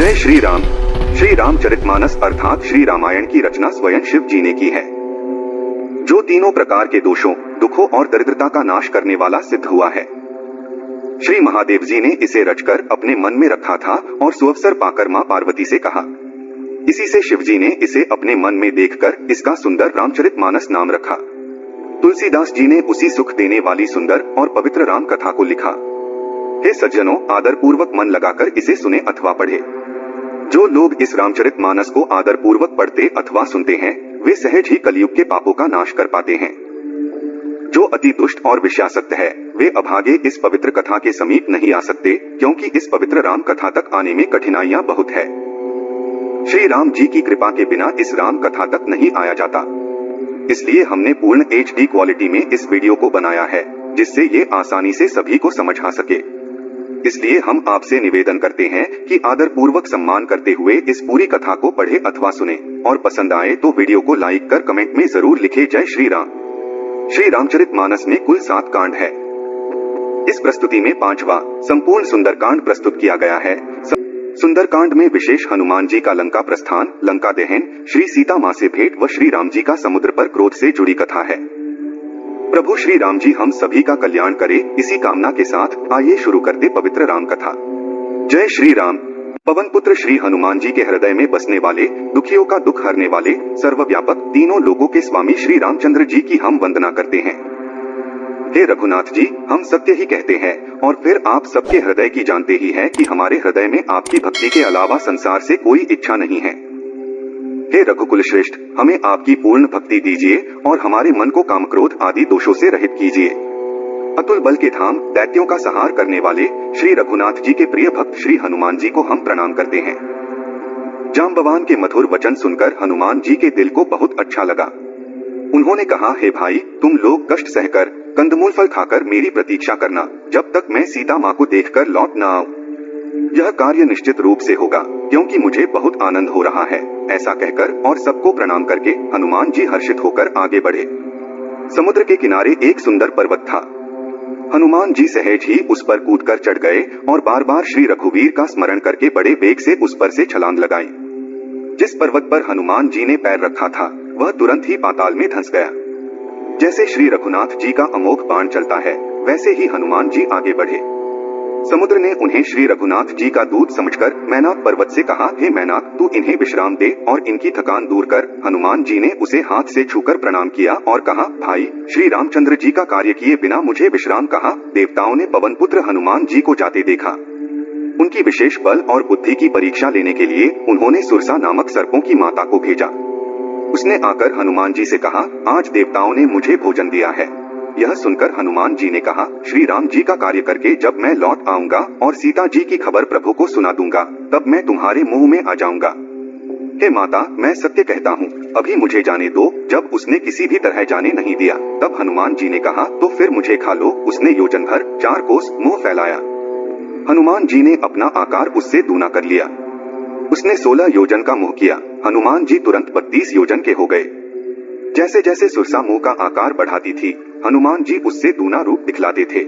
जय श्री राम। श्री रामचरितमानस अर्थात श्री रामायण की रचना स्वयं शिव जी ने की है, जो तीनों प्रकार के दोषों, दुखों और दरिद्रता का नाश करने वाला सिद्ध हुआ है। श्री महादेव जी ने इसे रचकर अपने मन में रखा था और सुअवसर पाकर मां पार्वती से कहा। इसी से शिव जी ने इसे अपने मन में देखकर इसका सुंदर रामचरितमानस नाम रखा। तुलसीदास जी ने उसी सुख देने वाली सुंदर और पवित्र राम कथा को लिखा। हे सज्जनों, आदर पूर्वक मन लगाकर इसे सुने अथवा पढ़े। जो लोग इस रामचरितमानस को आदर पूर्वक पढ़ते अथवा सुनते हैं, वे सहज ही कलयुग के पापों का नाश कर पाते हैं। जो अति दुष्ट और विषयासक्त है, वे अभागे इस पवित्र कथा के समीप नहीं आ सकते, क्योंकि इस पवित्र राम कथा तक आने में कठिनाइयां बहुत है। श्री राम जी की कृपा के बिना इस राम कथा तक नहीं आया जाता। इसलिए हमने पूर्ण HD क्वालिटी में इस वीडियो को बनाया है, जिससे ये आसानी से सभी को समझ आ सके। इसलिए हम आपसे निवेदन करते हैं कि आदर पूर्वक सम्मान करते हुए इस पूरी कथा को पढ़े अथवा सुने, और पसंद आए तो वीडियो को लाइक कर कमेंट में जरूर लिखे जय श्री राम। श्री रामचरितमानस में कुल 7 कांड है। इस प्रस्तुति में 5वां संपूर्ण सुंदरकांड प्रस्तुत किया गया है। सुंदरकांड में विशेष हनुमान जी का लंका प्रस्थान, लंका दहन, श्री सीता मां से भेंट व श्री राम जी का समुद्र पर क्रोध से जुड़ी कथा है। प्रभु श्री राम जी हम सभी का कल्याण करे, इसी कामना के साथ आइए शुरू करते पवित्र राम कथा। जय श्री राम। पवन पुत्र श्री हनुमान जी के हृदय में बसने वाले, दुखियों का दुख हरने वाले, सर्वव्यापक, तीनों लोगों के स्वामी श्री रामचंद्र जी की हम वंदना करते हैं। हे रघुनाथ जी, हम सत्य ही कहते हैं, और फिर आप सबके हृदय की जानते ही हैं कि हमारे हृदय में आपकी भक्ति के अलावा संसार से कोई इच्छा नहीं है। हे रघुकुल श्रेष्ठ, हमें आपकी पूर्ण भक्ति दीजिए और हमारे मन को काम क्रोध आदि दोषों से रहित कीजिए। अतुल बल के धाम, दैत्यों का संहार करने वाले श्री रघुनाथ जी के प्रिय भक्त श्री हनुमान जी को हम प्रणाम करते हैं। जाम्बवान के मधुर वचन सुनकर हनुमान जी के दिल को बहुत अच्छा लगा। उन्होंने कहा, हे भाई, तुम लोग कष्ट सहकर, कंदमूल फल खाकर मेरी प्रतीक्षा करना, जब तक मैं सीता माँ को देखकर लौट न आऊं। यह कार्य निश्चित रूप से होगा, क्योंकि मुझे बहुत आनंद हो रहा है। ऐसा कहकर और सबको प्रणाम करके हनुमान जी हर्षित होकर आगे बढ़े। समुद्र के किनारे एक सुंदर पर्वत था। हनुमान जी सहज ही उस पर कूदकर चढ़ गए और बार बार श्री रघुवीर का स्मरण करके बड़े वेग से उस पर से छलांग लगाई। जिस पर्वत पर हनुमान जी ने पैर रखा था, वह तुरंत ही पाताल में धंस गया। जैसे श्री रघुनाथ जी का अमोघ बाण चलता है, वैसे ही हनुमान जी आगे बढ़े। समुद्र ने उन्हें श्री रघुनाथ जी का दूत समझकर मैनाक पर्वत से कहा, हे मैनाक, तू इन्हें विश्राम दे और इनकी थकान दूर कर। हनुमान जी ने उसे हाथ से छूकर प्रणाम किया और कहा, भाई, श्री रामचंद्र जी का कार्य किए बिना मुझे विश्राम कहा। देवताओं ने पवन पुत्र हनुमान जी को जाते देखा। उनकी विशेष बल और बुद्धि की परीक्षा लेने के लिए उन्होंने सुरसा नामक सर्पों की माता को भेजा। उसने आकर हनुमान जी से कहा, आज देवताओं ने मुझे भोजन दिया है। यह सुनकर हनुमान जी ने कहा, श्री राम जी का कार्य करके जब मैं लौट आऊंगा और सीता जी की खबर प्रभु को सुना दूंगा, तब मैं तुम्हारे मुंह में आ जाऊंगा। हे माता, मैं सत्य कहता हूँ, अभी मुझे जाने दो। जब उसने किसी भी तरह जाने नहीं दिया, तब हनुमान जी ने कहा, तो फिर मुझे खा लो। उसने योजन भर 4 कोस मुंह फैलाया। हनुमान जी ने अपना आकार उससे दूना कर लिया। उसने 16 योजन का मुंह किया। हनुमान जी तुरंत 32 योजन के हो गए। जैसे जैसे सुरसा मुंह का आकार बढ़ाती थी, हनुमान जी उससे दूना रूप दिखलाते थे।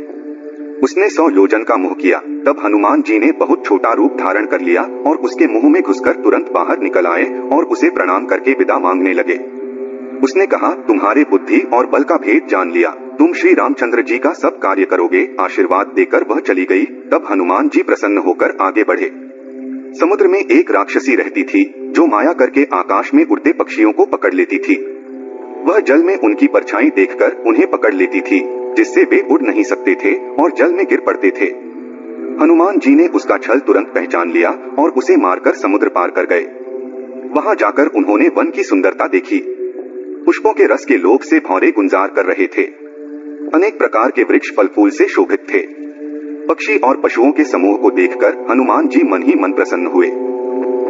उसने 100 योजन का मुंह किया, तब हनुमान जी ने बहुत छोटा रूप धारण कर लिया और उसके मुंह में घुसकर तुरंत बाहर निकल आए और उसे प्रणाम करके विदा मांगने लगे। उसने कहा, तुम्हारे बुद्धि और बल का भेद जान लिया, तुम श्री रामचंद्र जी का सब कार्य करोगे। आशीर्वाद देकर वह चली गई। तब हनुमान जी प्रसन्न होकर आगे बढ़े। समुद्र में एक राक्षसी रहती थी, जो माया करके आकाश में उड़ते पक्षियों को पकड़ लेती थी। वह जल में उनकी परछाई देखकर उन्हें पकड़ लेती थी, जिससे वे उड़ नहीं सकते थे और जल में गिर पड़ते थे। हनुमान जी ने उसका छल तुरंत पहचान लिया और उसे मारकर समुद्र पार कर गए। वहां जाकर उन्होंने वन की सुंदरता देखी। पुष्पों के रस के लोभ से भौरे गुंजार कर रहे थे। अनेक प्रकार के वृक्ष फल फूल से शोभित थे। पक्षी और पशुओं के समूह को देखकर हनुमान जी मन ही मन प्रसन्न हुए।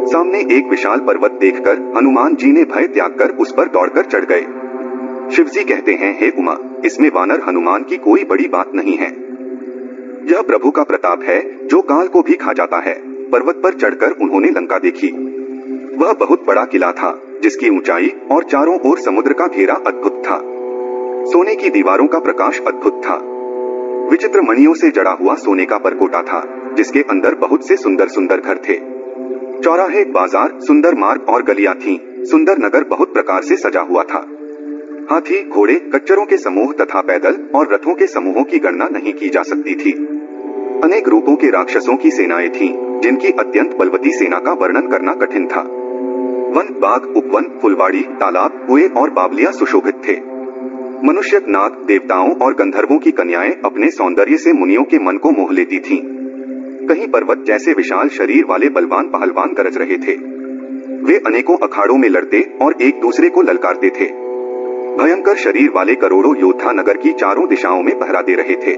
सामने एक विशाल पर्वत देखकर हनुमान जी ने भय त्याग कर उस पर दौड़कर चढ़ गए। शिव जी कहते हैं, हे उमा, इसमें वानर हनुमान की कोई बड़ी बात नहीं है। यह प्रभु का प्रताप है, जो काल को भी खा जाता है। पर्वत पर चढ़कर उन्होंने लंका देखी। वह बहुत बड़ा किला था, जिसकी ऊंचाई और चारों ओर समुद्र का घेरा अद्भुत था। सोने की दीवारों का प्रकाश अद्भुत था। विचित्र मणियों से जड़ा हुआ सोने का परकोटा था, जिसके अंदर बहुत से सुंदर सुंदर घर थे। चौराहे, बाजार, सुंदर मार्ग और गलियां थीं। सुंदर नगर बहुत प्रकार से सजा हुआ था। हाथी, घोड़े, कच्चरों के समूह तथा पैदल और रथों के समूहों की गणना नहीं की जा सकती थी। अनेक रूपों के राक्षसों की सेनाएं थीं, जिनकी अत्यंत बलवती सेना का वर्णन करना कठिन था। वन, बाग, उपवन, फुलवाड़ी, तालाब, कुएं और बावलियां सुशोभित थे। मनुष्य, नाग, देवताओं और गंधर्वों की कन्याएं अपने सौंदर्य से मुनियों के मन को मोह लेती थीं। कहीं पर्वत जैसे विशाल शरीर वाले बलवान पहलवान गरज रहे थे। वे अनेकों अखाड़ों में लड़ते और एक दूसरे को ललकारते थे। भयंकर शरीर वाले करोड़ों योद्धा नगर की चारों दिशाओं में पहरा दे रहे थे।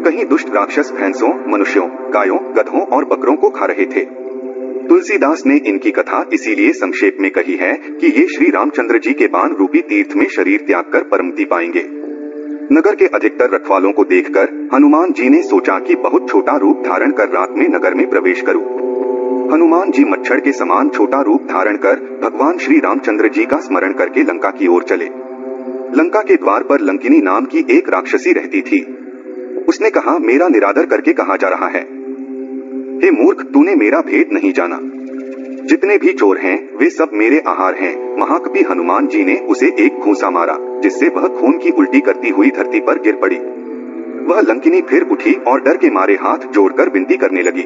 कहीं दुष्ट राक्षस भैंसों, मनुष्यों, गायों, गधों और बकरों को खा रहे थे। तुलसीदास ने इनकी कथा इसीलिए संक्षेप में कही है कि ये श्री रामचंद्र जी के बाण रूपी तीर्थ में शरीर त्याग कर परमति पाएंगे। नगर के अधिकतर रखवालों को देखकर हनुमान जी ने सोचा कि बहुत छोटा रूप धारण कर रात में नगर में प्रवेश करूं। हनुमान जी मच्छर के समान छोटा रूप धारण कर भगवान श्री रामचंद्र जी का स्मरण करके लंका की ओर चले। लंका के द्वार पर लंकिनी नाम की एक राक्षसी रहती थी। उसने कहा, मेरा निरादर करके कहा जा रहा है। हे मूर्ख, तूने मेरा भेद नहीं जाना। जितने भी चोर हैं वे सब मेरे आहार हैं। महाकवि हनुमान जी ने उसे एक घूंसा मारा, जिससे वह खून की उल्टी करती हुई धरती पर गिर पड़ी। वह लंकिनी फिर उठी और डर के मारे हाथ जोड़कर विनती करने लगी।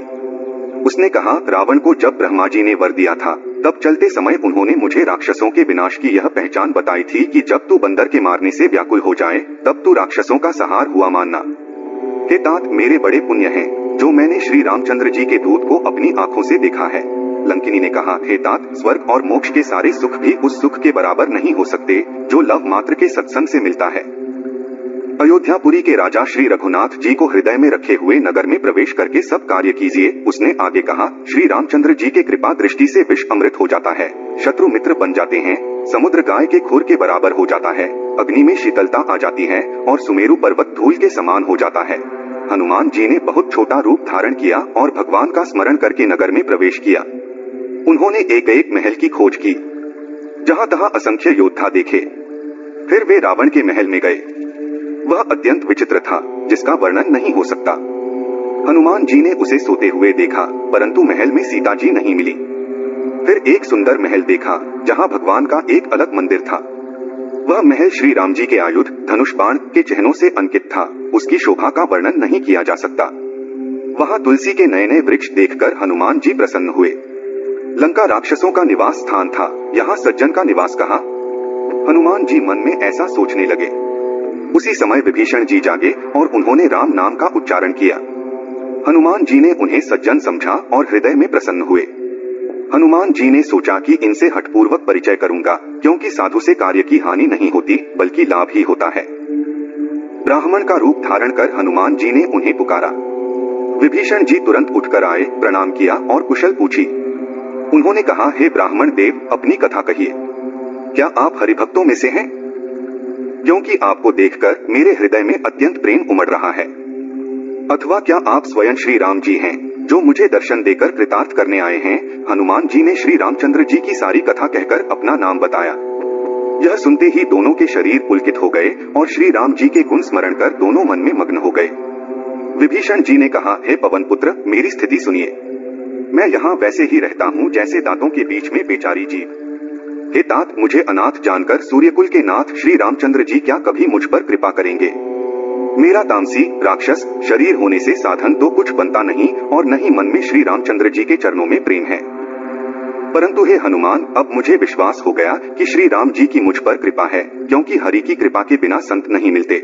उसने कहा, रावण को जब ब्रह्मा जी ने वर दिया था तब चलते समय उन्होंने मुझे राक्षसों के विनाश की यह पहचान बताई थी कि जब तू बंदर के मारने से व्याकुल हो जाए तब तू राक्षसों का सहार हुआ मानना। हे तात, मेरे बड़े पुण्य हैं जो मैंने श्री रामचंद्र जी के दूत को अपनी आंखों से देखा है। लंकिनी ने कहा, हे तात, स्वर्ग और मोक्ष के सारे सुख भी उस सुख के बराबर नहीं हो सकते जो लव मात्र के सत्संग से मिलता है। अयोध्यापुरी के राजा श्री रघुनाथ जी को हृदय में रखे हुए नगर में प्रवेश करके सब कार्य कीजिए। उसने आगे कहा, श्री रामचंद्र जी के कृपा दृष्टि से विष अमृत हो जाता है, शत्रु मित्र बन जाते हैं, समुद्र गाय के खुर के बराबर हो जाता है, अग्नि में शीतलता आ जाती है और सुमेरु पर्वत धूल के समान हो जाता है। हनुमान जी ने बहुत छोटा रूप धारण किया और भगवान का स्मरण करके नगर में प्रवेश किया। उन्होंने एक एक महल की खोज की, जहां तहां असंख्य योद्धा देखे। फिर वे रावण के महल में गए। वह अत्यंत विचित्र था, जिसका वर्णन नहीं हो सकता। हनुमान जी ने उसे सोते हुए देखा, परंतु महल में सीता जी नहीं मिली। फिर एक सुंदर महल देखा, जहां भगवान का एक अलग मंदिर था। वह महल श्री राम जी के आयुध, धनुष बाण के चिन्हों से अंकित था। उसकी शोभा का वर्णन नहीं किया जा सकता। वहां तुलसी के नए नए वृक्ष देखकर हनुमान जी प्रसन्न हुए। लंका राक्षसों का निवास स्थान था, यहाँ सज्जन का निवास कहाँ? हनुमान जी मन में ऐसा सोचने लगे। उसी समय विभीषण जी जागे और उन्होंने राम नाम का उच्चारण किया। हनुमान जी ने उन्हें सज्जन समझा और हृदय में प्रसन्न हुए। हनुमान जी ने सोचा कि इनसे हठपूर्वक परिचय करूंगा, क्योंकि साधु से कार्य की हानि नहीं होती बल्कि लाभ ही होता है। ब्राह्मण का रूप धारण कर हनुमान जी ने उन्हें पुकारा। विभीषण जी तुरंत उठकर आए, प्रणाम किया और कुशल पूछी। उन्होंने कहा, हे ब्राह्मण देव, अपनी कथा कहिए। क्या आप हरिभक्तों में से हैं? क्योंकि आपको देखकर मेरे हृदय में अत्यंत प्रेम उमड़ रहा है। अथवा क्या आप स्वयं श्री राम जी हैं, जो मुझे दर्शन देकर कृतार्थ करने आए हैं? हनुमान जी ने श्री रामचंद्र जी की सारी कथा कहकर अपना नाम बताया। यह सुनते ही दोनों के शरीर पुलकित हो गए और श्री राम जी के गुण स्मरण कर दोनों मन में मग्न हो गए। विभीषण जी ने कहा, हे पवन पुत्र, मेरी स्थिति सुनिए। मैं यहाँ वैसे ही रहता हूँ जैसे दांतों के बीच में बेचारी जीव। हे तात, मुझे अनाथ जानकर सूर्यकुल के नाथ श्री रामचंद्र जी क्या कभी मुझ पर कृपा करेंगे? मेरा तामसी राक्षस शरीर होने से साधन तो कुछ बनता नहीं और न ही मन में श्री रामचंद्र जी के चरणों में प्रेम है। परंतु हे हनुमान, अब मुझे विश्वास हो गया कि श्री राम जी की मुझ पर कृपा है, क्योंकि हरि की कृपा के बिना संत नहीं मिलते।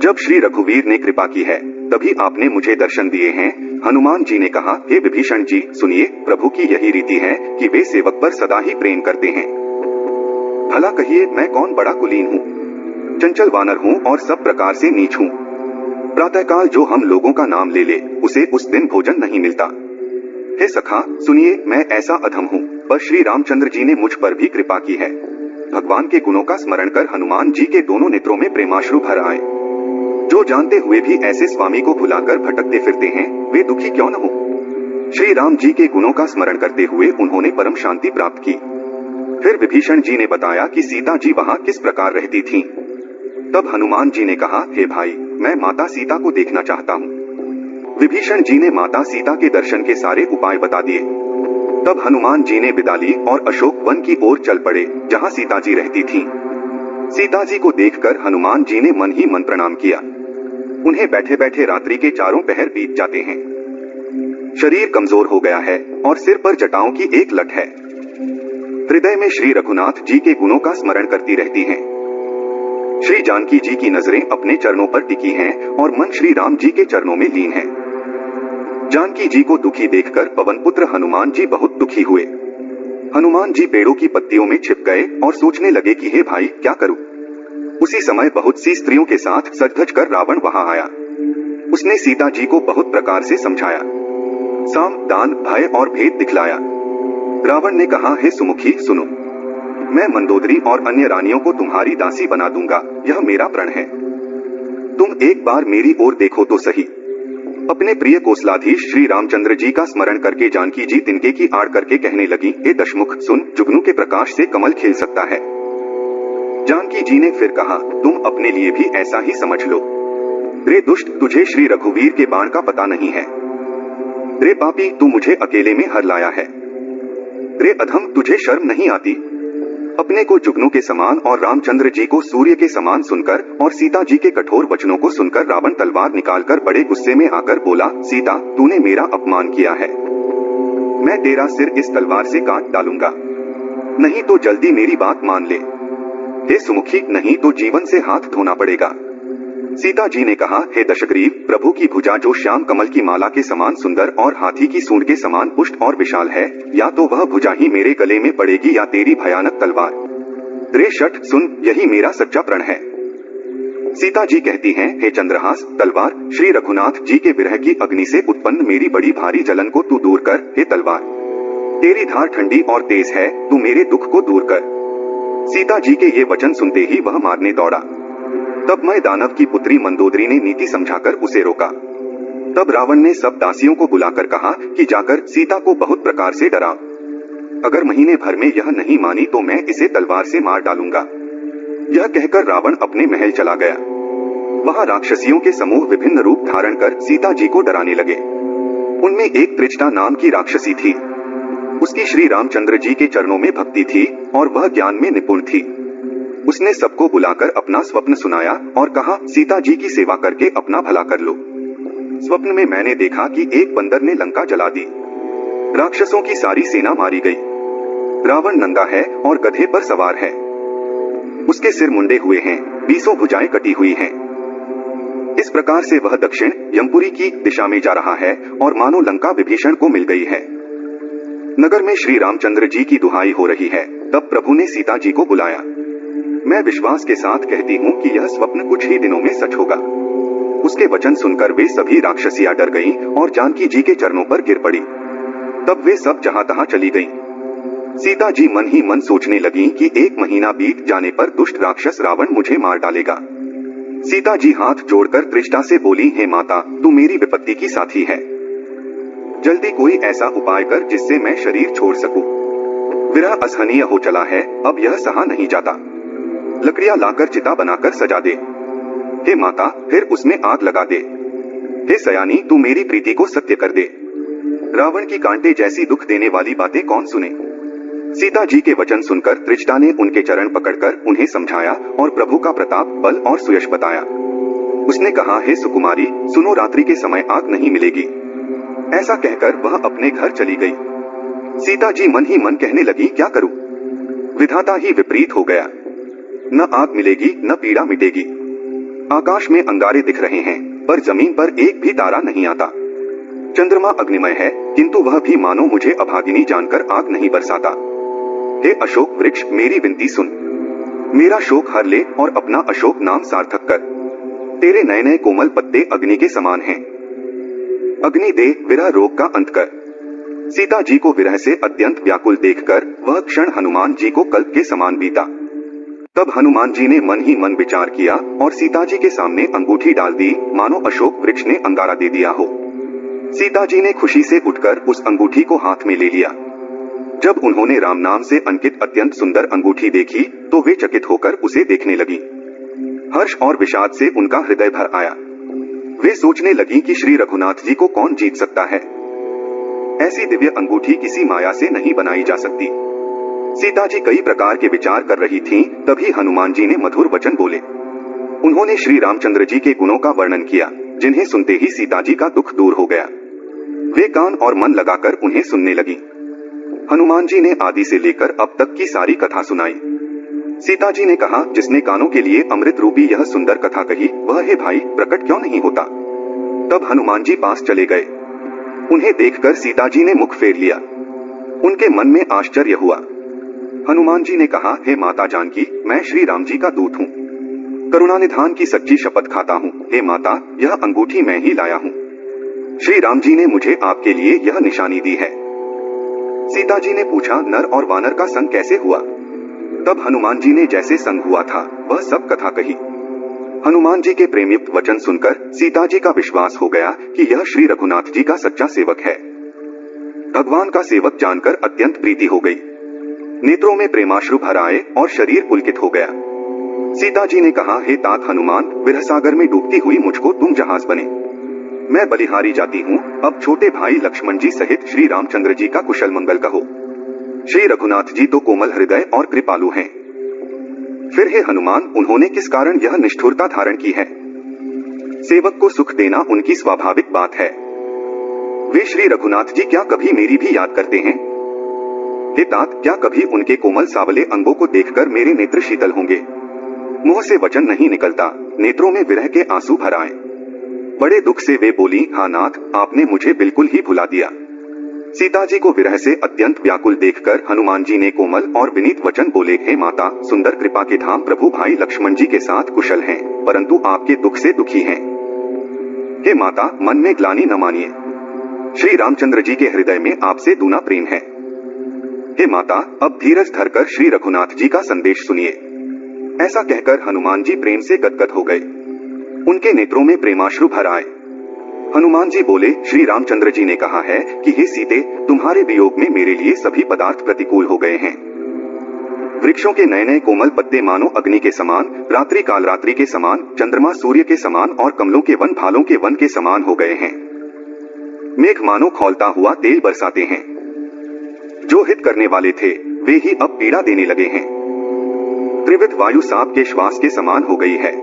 जब श्री रघुवीर ने कृपा की है तभी आपने मुझे दर्शन दिए हैं। हनुमान जी ने कहा, हे विभीषण जी सुनिए, प्रभु की यही रीति है कि वे सेवक पर सदा ही प्रेम करते हैं। भला कहिए, मैं कौन बड़ा कुलीन हूँ, चंचल वानर हूँ और सब प्रकार से नीच हूँ। प्रातःकाल जो हम लोगों का नाम ले ले, उसे उस दिन भोजन नहीं मिलता। हे सखा सुनिए, मैं ऐसा अधम हूँ, पर श्री रामचंद्र जी ने मुझ पर भी कृपा की है। भगवान के गुणों का स्मरण कर हनुमान जी के दोनों नेत्रों में प्रेमाश्रु भर आए। जो जानते हुए भी ऐसे स्वामी को भुलाकर भटकते फिरते हैं, वे दुखी क्यों न हो? श्री राम जी के गुणों का स्मरण करते हुए उन्होंने परम शांति प्राप्त की। फिर विभीषण जी ने बताया कि सीता जी वहाँ किस प्रकार रहती थीं। तब हनुमान जी ने कहा, हे भाई, मैं माता सीता को देखना चाहता हूँ। विभीषण जी ने माता सीता के दर्शन के सारे उपाय बता दिए। तब हनुमान जी ने विदा ली और अशोक वन की ओर चल पड़े, जहाँ सीता जी रहती थीं। सीता जी को देखकर हनुमान जी ने मन ही मन प्रणाम किया। उन्हें बैठे बैठे रात्रि के चारों पहर बीत जाते हैं। शरीर कमजोर हो गया है और सिर पर जटाओं की एक लट है। हृदय में श्री रघुनाथ जी के गुणों का स्मरण करती रहती हैं। श्री जानकी जी की नजरें अपने चरणों पर टिकी हैं और मन श्री राम जी के चरणों में लीन है। जानकी जी को दुखी देखकर पवन पुत्र हनुमान जी बहुत दुखी हुए। हनुमान जी पेड़ों की पत्तियों में छिप गए और सोचने लगे कि हे भाई, क्या करूं? उसी समय बहुत सी स्त्रियों के साथ सज-धज कर रावण वहां आया। उसने सीता जी को बहुत प्रकार से समझाया, साम, दान, भय और भेद दिखलाया। रावण ने कहा, हे सुमुखी सुनो, मैं मंदोदरी और अन्य रानियों को तुम्हारी दासी बना दूंगा, यह मेरा प्रण है। तुम एक बार मेरी ओर देखो तो सही। अपने प्रिय कोसलाधीश श्री रामचंद्र जी का स्मरण करके जानकी जी तिनके की आड़ करके कहने लगी, हे दशमुख सुन, जुगनू के प्रकाश से कमल खिल सकता है। जानकी जी ने फिर कहा, तुम अपने लिए भी ऐसा ही समझ लो। रे दुष्ट, तुझे श्री रघुवीर के बाण का पता नहीं है। रे पापी, तू मुझे अकेले में हर लाया है। रे अधम, तुझे शर्म नहीं आती। अपने को जुगनू के समान और रामचंद्र जी को सूर्य के समान सुनकर और सीता जी के कठोर वचनों को सुनकर रावण तलवार निकालकर बड़े गुस्से में आकर बोला, सीता, तूने मेरा अपमान किया है। मैं तेरा सिर इस तलवार से काट डालूंगा। नहीं तो जल्दी मेरी बात मान ले। हे सुमुखी, नहीं तो जीवन से हाथ धोना पड़ेगा। सीता जी ने कहा, हे दशग्रीव, प्रभु की भुजा जो श्याम कमल की माला के समान सुंदर और हाथी की सूंड के समान पुष्ट और विशाल है, या तो वह भुजा ही मेरे गले में पड़ेगी या तेरी भयानक तलवार। रे शठ, सुन, यही मेरा सच्चा प्रण है। सीता जी कहती हैं, हे चंद्रहास, तलवार, श्री रघुनाथ जी के विरह की अग्नि से उत्पन्न मेरी बड़ी भारी जलन को तू दूर कर। हे तलवार, तेरी धार ठंडी और तेज है, तू मेरे दुख को दूर कर। सीता जी के ये वचन सुनते ही वह मारने दौड़ा। तब मैं दानव की पुत्री मंदोदरी ने नीति समझाकर उसे रोका। तब रावण ने सब दासियों को बुलाकर कहा कि जाकर सीता को बहुत प्रकार से डराओ। अगर महीने भर में यह नहीं मानी तो मैं इसे तलवार से मार डालूंगा। यह कहकर रावण अपने महल चला गया। वहां राक्षसियों के समूह विभिन्न रूप धारण कर सीता जी को डराने लगे। उनमें एक त्रिजटा नाम की राक्षसी थी। उसकी श्री रामचंद्र जी के चरणों में भक्ति थी और वह ज्ञान में निपुण थी। उसने सबको बुलाकर अपना स्वप्न सुनाया और कहा, सीता जी की सेवा करके अपना भला कर लो। स्वप्न में मैंने देखा कि एक बंदर ने लंका जला दी। राक्षसों की सारी सेना मारी गई। रावण नंगा है और गधे पर सवार है। उसके सिर मुंडे हुए हैं, 20 भुजाएं कटी हुई हैं। इस प्रकार से वह दक्षिण यमपुरी की दिशा में जा रहा है और मानो लंका विभीषण को मिल गई है। नगर में श्री रामचंद्र जी की दुहाई हो रही है। तब प्रभु ने सीता जी को बुलाया। मैं विश्वास के साथ कहती हूँ कि यह स्वप्न कुछ ही दिनों में सच होगा। उसके वचन सुनकर वे सभी राक्षसियां डर गईं और जानकी जी के चरणों पर गिर पड़ी। तब वे सब जहां तहां चली गईं। सीता जी मन ही मन सोचने लगीं कि 1 महीना बीत जाने पर दुष्ट राक्षस रावण मुझे मार डालेगा। सीता जी हाथ जोड़कर त्रिष्टा से बोली, हे माता, तू मेरी विपत्ति की साथी है। जल्दी कोई ऐसा उपाय कर जिससे मैं शरीर छोड़ सकूं। विरह असहनीय हो चला है, अब यह सहा नहीं जाता। लकड़ियां लाकर चिता बनाकर सजा दे। हे माता, फिर उसमें आग लगा दे। हे सयानी, तू मेरी प्रीति को सत्य कर दे। रावण की कांटे जैसी दुख देने वाली बातें कौन सुने। सीता जी के वचन सुनकर त्रिजटा ने उनके चरण पकड़कर उन्हें समझाया और प्रभु का प्रताप, बल और सुयश बताया। उसने कहा, हे सुकुमारी, सुनो, रात्रि के समय आग नहीं मिलेगी। ऐसा कहकर वह अपने घर चली गई। सीता जी मन ही मन कहने लगी, क्या करूं? विधाता ही विपरीत हो गया। न आग मिलेगी न पीड़ा मिटेगी। आकाश में अंगारे दिख रहे हैं पर जमीन पर एक भी तारा नहीं आता। चंद्रमा अग्निमय है किंतु वह भी मानो मुझे अभागिनी जानकर आग नहीं बरसाता। हे अशोक वृक्ष, मेरी विनती सुन। मेरा शोक हर ले और अपना अशोक नाम सार्थक कर। तेरे नए नए कोमल पत्ते अग्नि के समान हैं। अग्नि दे, विरह रोग का अंत कर। सीता जी को विरह से अत्यंत व्याकुल देखकर वह क्षण हनुमान जी को कल्प के समान बीता। तब हनुमान जी ने मन ही मन विचार किया और सीता जी के सामने अंगूठी डाल दी, मानो अशोक वृक्ष ने अंगारा दे दिया हो। सीता जी ने खुशी से उठकर उस अंगूठी को हाथ में ले लिया। जब उन्होंने राम नाम से अंकित अत्यंत सुंदर अंगूठी देखी तो वे चकित होकर उसे देखने लगी। हर्ष और विषाद से उनका हृदय भर आया। वे सोचने लगी कि श्री रघुनाथ जी को कौन जीत सकता है। ऐसी दिव्य अंगूठी किसी माया से नहीं बनाई जा सकती। सीता जी कई प्रकार के विचार कर रही थीं, तभी हनुमान जी ने मधुर वचन बोले। उन्होंने श्री रामचंद्र जी के गुणों का वर्णन किया, जिन्हें सुनते ही सीता जी का दुख दूर हो गया। वे कान और मन लगाकर उन्हें सुनने लगी। हनुमान जी ने आदि से लेकर अब तक की सारी कथा सुनाई। सीता जी ने कहा, जिसने कानों के लिए अमृत रूपी यह सुंदर कथा कही, वह हे भाई प्रकट क्यों नहीं होता। तब हनुमान जी पास चले गए। उन्हें देखकर सीता जी ने मुख फेर लिया। उनके मन में आश्चर्य हुआ। हनुमान जी ने कहा, हे माता जानकी, मैं श्री राम जी का दूत हूँ। करुणानिधान की सच्ची शपथ खाता हूँ, हे माता, यह अंगूठी मैं ही लाया हूँ। श्री राम जी ने मुझे आपके लिए यह निशानी दी है। सीता जी ने पूछा, नर और वानर का संग कैसे हुआ। तब हनुमान जी ने जैसे संग हुआ था वह सब कथा कही। हनुमान जी के प्रेमयुक्त वचन सुनकर सीता जी का विश्वास हो गया कि यह श्री रघुनाथ जी का सच्चा सेवक है। भगवान का सेवक जानकर अत्यंत प्रीति हो गई। नेत्रों में प्रेमाश्रु भर आए और शरीर पुलकित हो गया। सीता जी ने कहा, हे तात हनुमान, विरह सागर में डूबती हुई मुझको तुम जहाज बने। मैं बलिहारी जाती हूँ, अब छोटे भाई लक्ष्मण जी सहित श्री रामचंद्र जी का कुशल मंगल कहो। श्री रघुनाथ जी तो कोमल हृदय और कृपालु हैं। फिर हे हनुमान, उन्होंने किस कारण यह निष्ठुरता धारण की है। सेवक को सुख देना उनकी स्वाभाविक बात है। वे श्री रघुनाथ जी क्या कभी मेरी भी याद करते हैं। हे तात, क्या कभी उनके कोमल सावले अंगों को देखकर मेरे नेत्र शीतल होंगे। मुंह से वचन नहीं निकलता, नेत्रों में विरह के आंसू भर आए। बड़े दुख से वे बोली, हाँ नाथ, आपने मुझे बिल्कुल ही भुला दिया। सीता जी को विरह से अत्यंत व्याकुल देखकर हनुमान जी ने कोमल और विनीत वचन बोले, हे माता, सुंदर कृपा के धाम प्रभु भाई लक्ष्मण जी के साथ कुशल हैं, परंतु आपके दुख से दुखी हैं। हे माता, मन में ग्लानि न मानिए। श्री रामचंद्र जी के हृदय में आपसे दूना प्रेम है। हे माता, अब धीरज धरकर श्री रघुनाथ जी का संदेश सुनिए। ऐसा कहकर हनुमान जी प्रेम से गदगद हो गए। उनके नेत्रों में प्रेमाश्रु भर आए। हनुमान जी बोले, श्री रामचंद्र जी ने कहा है कि हे सीते, तुम्हारे वियोग में मेरे लिए सभी पदार्थ प्रतिकूल हो गए हैं। वृक्षों के नए नए कोमल पत्ते मानो अग्नि के समान, रात्रि काल रात्रि के समान, चंद्रमा सूर्य के समान और कमलों के वन भालों के वन के समान हो गए हैं। मेघ मानो खौलता हुआ तेल बरसाते हैं। जो हित करने वाले थे वे ही अब पीड़ा देने लगे हैं। त्रिविध वायु सांप के श्वास के समान हो गई है।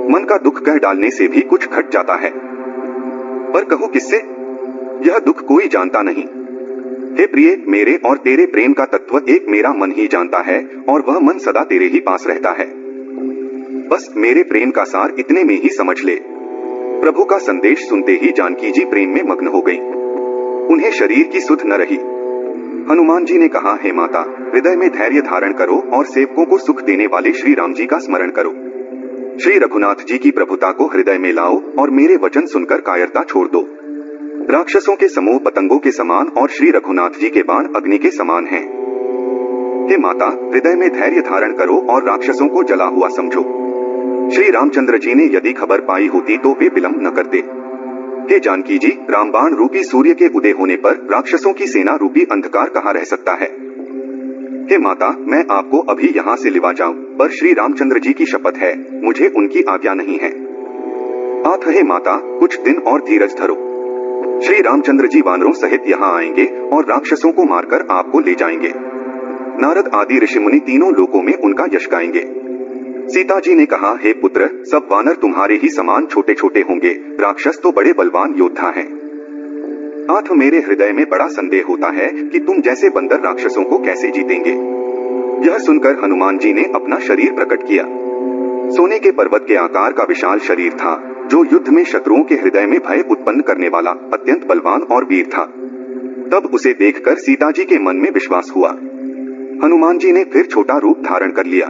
मन का दुख कह डालने से भी कुछ घट जाता है, पर कहूं किससे, यह दुख कोई जानता नहीं। हे प्रिय, मेरे और तेरे प्रेम का तत्व एक मेरा मन ही जानता है और वह मन सदा तेरे ही पास रहता है। बस मेरे प्रेम का सार इतने में ही समझ ले। प्रभु का संदेश सुनते ही जानकी जी प्रेम में मग्न हो गई। उन्हें शरीर की सुध न रही। हनुमान जी ने कहा, हे माता, हृदय में धैर्य धारण करो और सेवकों को सुख देने वाले श्री राम जी का स्मरण करो। श्री रघुनाथ जी की प्रभुता को हृदय में लाओ और मेरे वचन सुनकर कायरता छोड़ दो। राक्षसों के समूह पतंगों के समान और श्री रघुनाथ जी के बाण अग्नि के समान हैं। हे माता, हृदय में धैर्य धारण करो और राक्षसों को जला हुआ समझो। श्री रामचंद्र जी ने यदि खबर पाई होती तो वे विलंब न करते। हे जानकी जी, रामबाण रूपी सूर्य के उदय होने पर राक्षसों की सेना रूपी अंधकार कहाँ रह सकता है। हे माता, मैं आपको अभी यहाँ से लिवा जाऊं, पर श्री रामचंद्र जी की शपथ है, मुझे उनकी आज्ञा नहीं है। आठ हे माता, कुछ दिन और धीरज धरो। श्री रामचंद्र जी वानरों सहित यहाँ आएंगे और राक्षसों को मारकर आपको ले जाएंगे। नारद आदि ऋषि मुनि तीनों लोकों में उनका यश गाएंगे। सीता जी ने कहा, हे पुत्र, सब वानर तुम्हारे ही समान छोटे छोटे होंगे, राक्षस तो बड़े बलवान योद्धा हैं। आठ मेरे हृदय में बड़ा संदेह होता है कि तुम जैसे बंदर राक्षसों को कैसे जीतेंगे। यह सुनकर हनुमान जी ने अपना शरीर प्रकट किया। सोने के पर्वत के आकार का विशाल शरीर था, जो युद्ध में शत्रुओं के हृदय में भय उत्पन्न करने वाला अत्यंत बलवान और वीर था। तब उसे देखकर सीता जी के मन में विश्वास हुआ। हनुमान जी ने फिर छोटा रूप धारण कर लिया।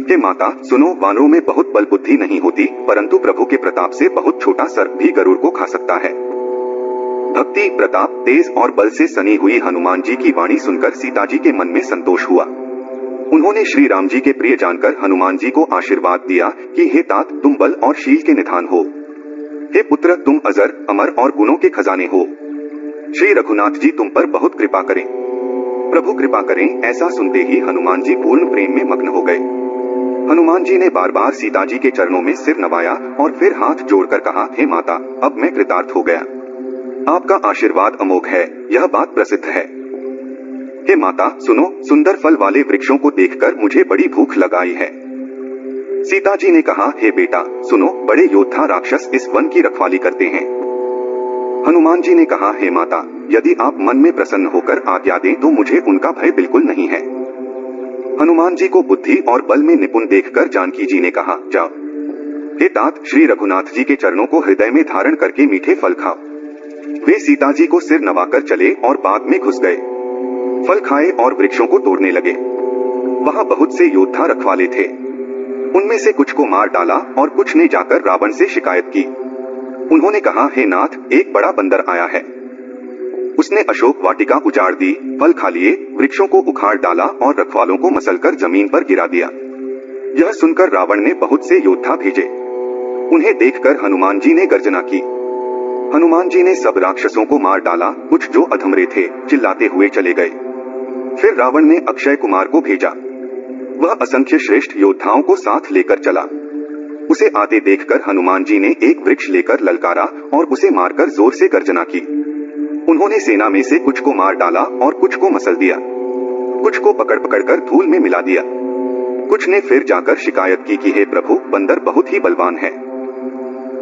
हे माता, सुनो, वानरों में बहुत बल बुद्धि नहीं होती, परंतु प्रभु के प्रताप से बहुत छोटा सर्प भी गरुड़ को खा सकता है। भक्ति, प्रताप, तेज और बल से सनी हुई हनुमान जी की वाणी सुनकर सीता जी के मन में संतोष हुआ। उन्होंने श्री राम जी के प्रिय जानकर हनुमान जी को आशीर्वाद दिया कि हे तात, तुम बल और शील के निधान हो। हे पुत्र, तुम अजर, अमर और गुणों के खजाने हो। श्री रघुनाथ जी तुम पर बहुत कृपा करें। प्रभु कृपा करें। ऐसा सुनते ही हनुमान जी पूर्ण प्रेम में मग्न हो गए। हनुमान जी ने बार बार सीता जी के चरणों में सिर नवाया और फिर हाथ जोड़कर कहा, हे माता, अब मैं कृतार्थ हो गया। आपका आशीर्वाद अमोघ है, यह बात प्रसिद्ध है। हे माता सुनो, सुंदर फल वाले वृक्षों को देखकर मुझे बड़ी भूख लग आई है। सीता जी ने कहा, हे बेटा सुनो, बड़े योद्धा राक्षस इस वन की रखवाली करते हैं। हनुमान जी ने कहा, हे माता, यदि आप मन में प्रसन्न होकर आज्ञा दें तो मुझे उनका भय बिल्कुल नहीं है। हनुमान जी को बुद्धि और बल में निपुण देखकर जानकी जी ने कहा, जाओ। हे तात, श्री रघुनाथ जी के चरणों को हृदय में धारण करके मीठे फल खाओ। वे सीता जी को सिर नवाकर चले और बाग में घुस गए। फल खाए और वृक्षों को तोड़ने लगे। वहां बहुत से योद्धा रखवाले थे। उनमें से कुछ को मार डाला और कुछ ने जाकर रावण से शिकायत की। उन्होंने कहा, हे नाथ, एक बड़ा बंदर आया है। उसने अशोक वाटिका उजाड़ दी, फल खा लिए, वृक्षों को उखाड़ डाला और रखवालों को मसलकर जमीन पर गिरा दिया। यह सुनकर रावण ने बहुत से योद्धा भेजे। उन्हें देखकर हनुमान जी ने गर्जना की। हनुमान जी ने सब राक्षसों को मार डाला। कुछ जो अधमरे थे चिल्लाते हुए चले गए। फिर रावण ने अक्षय कुमार को भेजा। वह असंख्य श्रेष्ठ योद्धाओं को साथ लेकर चला। उसे आते देखकर हनुमान जी ने एक वृक्ष लेकर ललकारा और उसे मारकर जोर से गर्जना की। उन्होंने सेना में से कुछ को मार डाला और कुछ को मसल दिया। कुछ को पकड़ पकड़कर धूल में मिला दिया। कुछ ने फिर जाकर शिकायत की कि हे प्रभु, बंदर बहुत ही बलवान है।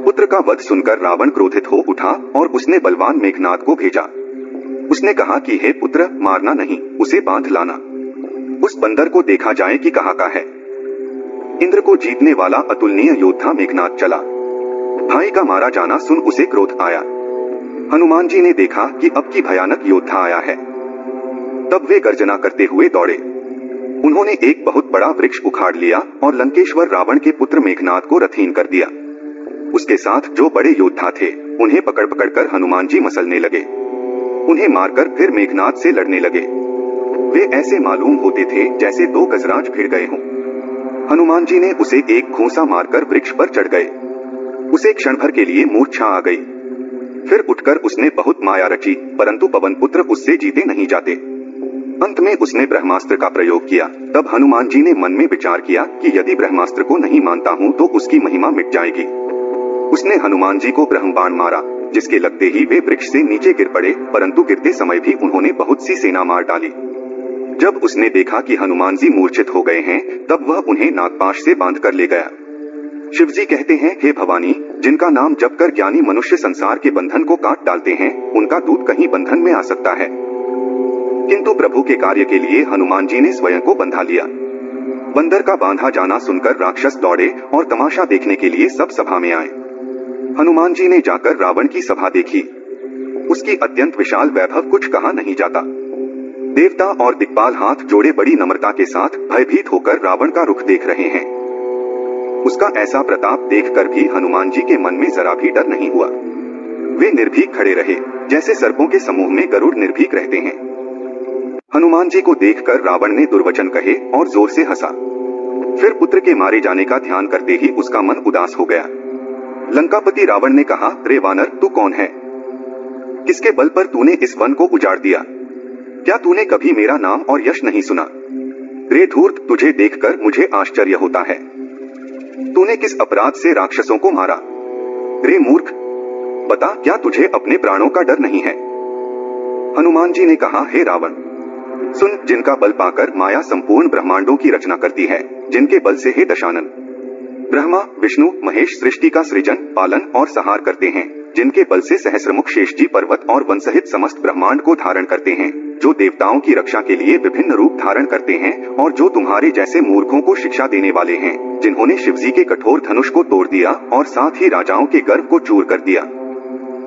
पुत्र का वध सुनकर रावण क्रोधित हो उठा और उसने बलवान मेघनाद को भेजा। उसने कहा कि हे पुत्र, मारना नहीं, उसे बांध लाना। उस बंदर को देखा जाए कि कहाँ का है। इंद्र को जीतने वाला अतुलनीय योद्धा मेघनाद चला। भाई का मारा जाना सुन उसे क्रोध आया। हनुमान जी ने देखा कि अब की भयानक योद्धा आया है। तब वे गर्जना करते हुए दौड़े। उन्होंने एक बहुत बड़ा वृक्ष उखाड़ लिया और लंकेश्वर रावण के पुत्र मेघनाद को रथहीन कर दिया। उसके साथ जो बड़े योद्धा थे उन्हें पकड़ पकड़कर हनुमान जी मसलने लगे। उन्हें मारकर फिर मेघनाद से लड़ने लगे। वे ऐसे मालूम होते थे जैसे दो गजराज भिड़ गए हों। हनुमान जी ने उसे एक घूंसा मारकर वृक्ष पर चढ़ गए। उसे क्षण भर के लिए मूर्छा आ गई। फिर उठकर उसने बहुत माया रची, परंतु पवन पुत्र उससे जीते नहीं जाते। अंत में उसने ब्रह्मास्त्र का प्रयोग किया। तब हनुमान जी ने मन में विचार किया कि यदि ब्रह्मास्त्र को नहीं मानता हूँ तो उसकी महिमा मिट जाएगी। उसने हनुमान जी को ब्रह्म बाण मारा, जिसके लगते ही वे वृक्ष से नीचे गिर पड़े, परंतु गिरते समय भी उन्होंने बहुत सी सेना मार डाली। जब उसने देखा कि हनुमान जी मूर्छित हो गए हैं, तब वह उन्हें नागपाश से बांध कर ले गया। शिवजी कहते हैं, हे भवानी, जिनका नाम जपकर ज्ञानी मनुष्य संसार के बंधन को काट डालते हैं, उनका दूत कहीं बंधन में आ सकता है। किंतु प्रभु के कार्य के लिए हनुमान जी ने स्वयं को बंधा लिया। बंदर का बांधा जाना सुनकर राक्षस दौड़े और तमाशा देखने के लिए सब सभा में आए। हनुमान जी ने जाकर रावण की सभा देखी। उसकी अत्यंत विशाल वैभव कुछ कहा नहीं जाता। देवता और दिक्पाल हाथ जोड़े बड़ी नम्रता के साथ भयभीत होकर रावण का रुख देख रहे हैं। उसका ऐसा प्रताप देखकर भी हनुमान जी के मन में जरा भी डर नहीं हुआ। वे निर्भीक खड़े रहे, जैसे सर्पों के समूह में गरुड़ निर्भीक रहते हैं। हनुमान जी को देखकर रावण ने दुर्वचन कहे और जोर से हंसा। फिर पुत्र के मारे जाने का ध्यान करते ही उसका मन उदास हो गया। लंकापति रावण ने कहा, रे वानर, तू कौन है? किसके बल पर तूने इस वन को उजाड़ दिया? क्या तूने कभी मेरा नाम और यश नहीं सुना? रे धूर्त, तुझे देखकर मुझे आश्चर्य होता है। तूने किस अपराध से राक्षसों को मारा? रे मूर्ख, बता, क्या तुझे अपने प्राणों का डर नहीं है? हनुमान जी ने कहा, हे रावण, सुन, जिनका बल पाकर माया संपूर्ण ब्रह्मांडों की रचना करती है, जिनके बल से हे दशानन ब्रह्मा विष्णु महेश सृष्टि का सृजन पालन और संहार करते हैं, जिनके बल से सहस्रमुख शेष जी पर्वत और वन सहित समस्त ब्रह्मांड को धारण करते हैं, जो देवताओं की रक्षा के लिए विभिन्न रूप धारण करते हैं, और जो तुम्हारे जैसे मूर्खों को शिक्षा देने वाले हैं, जिन्होंने शिवजी के कठोर धनुष को तोड़ दिया और साथ ही राजाओं के गर्व को चूर कर दिया,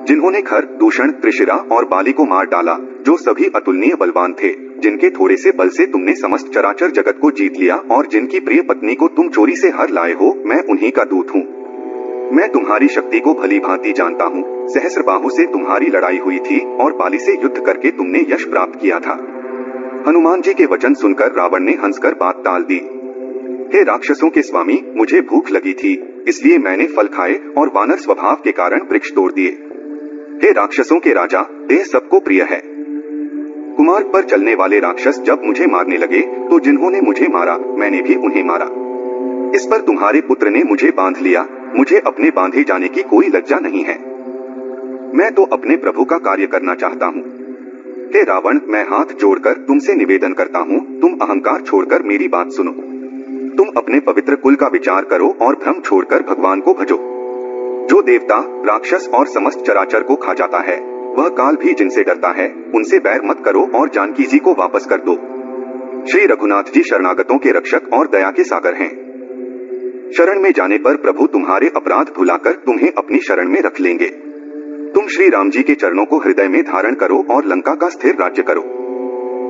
जिन्होंने खर, दूषण, त्रिशिरा और बाली को मार डाला, जो सभी अतुलनीय बलवान थे, जिनके थोड़े से बल से तुमने समस्त चराचर जगत को जीत लिया और जिनकी प्रिय पत्नी को तुम चोरी से हर लाए हो, मैं उन्हीं का दूत हूँ। मैं तुम्हारी शक्ति को भली भांति जानता हूँ। सहस्रबाहु से तुम्हारी लड़ाई हुई थी और बाली से युद्ध करके तुमने यश प्राप्त किया था। हनुमान जी के वचन सुनकर रावण ने हंसकर बात टाल दी। हे राक्षसों के स्वामी, मुझे भूख लगी थी, इसलिए मैंने फल खाए और वानर स्वभाव के कारण वृक्ष तोड़ दिए। हे राक्षसों के राजा, देह सबको प्रिय है। कुमार्ग पर चलने वाले राक्षस जब मुझे मारने लगे तो जिन्होंने मुझे मारा मैंने भी उन्हें मारा। इस पर तुम्हारे पुत्र ने मुझे बांध लिया। मुझे अपने बांधे जाने की कोई लज्जा नहीं है। मैं तो अपने प्रभु का कार्य करना चाहता हूँ। हे रावण, मैं हाथ जोड़कर तुमसे निवेदन करता हूँ, तुम अहंकार छोड़कर मेरी बात सुनो। तुम अपने पवित्र कुल का विचार करो और भ्रम छोड़कर भगवान को भजो। जो देवता, राक्षस और समस्त चराचर को खा जाता है, वह काल भी जिनसे डरता है, उनसे बैर मत करो और जानकी जी को वापस कर दो। श्री रघुनाथ जी शरणागतों के रक्षक और दया के सागर हैं। शरण में जाने पर प्रभु तुम्हारे अपराध भुलाकर तुम्हें अपनी शरण में रख लेंगे। तुम श्री राम जी के चरणों को हृदय में धारण करो और लंका का स्थिर राज्य करो।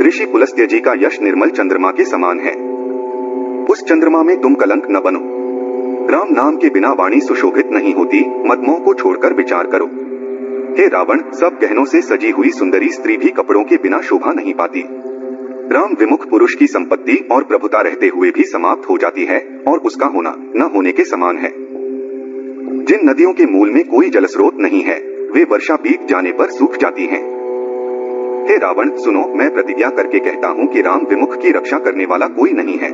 ऋषि पुलस्त्य जी का यश निर्मल चंद्रमा के समान है। उस चंद्रमा में तुम कलंक न बनो। राम नाम के बिना वाणी सुशोभित नहीं होती, मदमोह को छोड़कर विचार करो। हे रावण, सब गहनों से सजी हुई सुंदरी स्त्री भी कपड़ों के बिना शोभा नहीं पाती। राम विमुख पुरुष की संपत्ति और प्रभुता रहते हुए भी समाप्त हो जाती है और उसका होना न होने के समान है। जिन नदियों के मूल में कोई जलस्रोत नहीं है, वे वर्षा बीत जाने पर सूख जाती हैं। हे रावण, सुनो, मैं प्रतिज्ञा करके कहता हूँ कि राम विमुख की रक्षा करने वाला कोई नहीं है।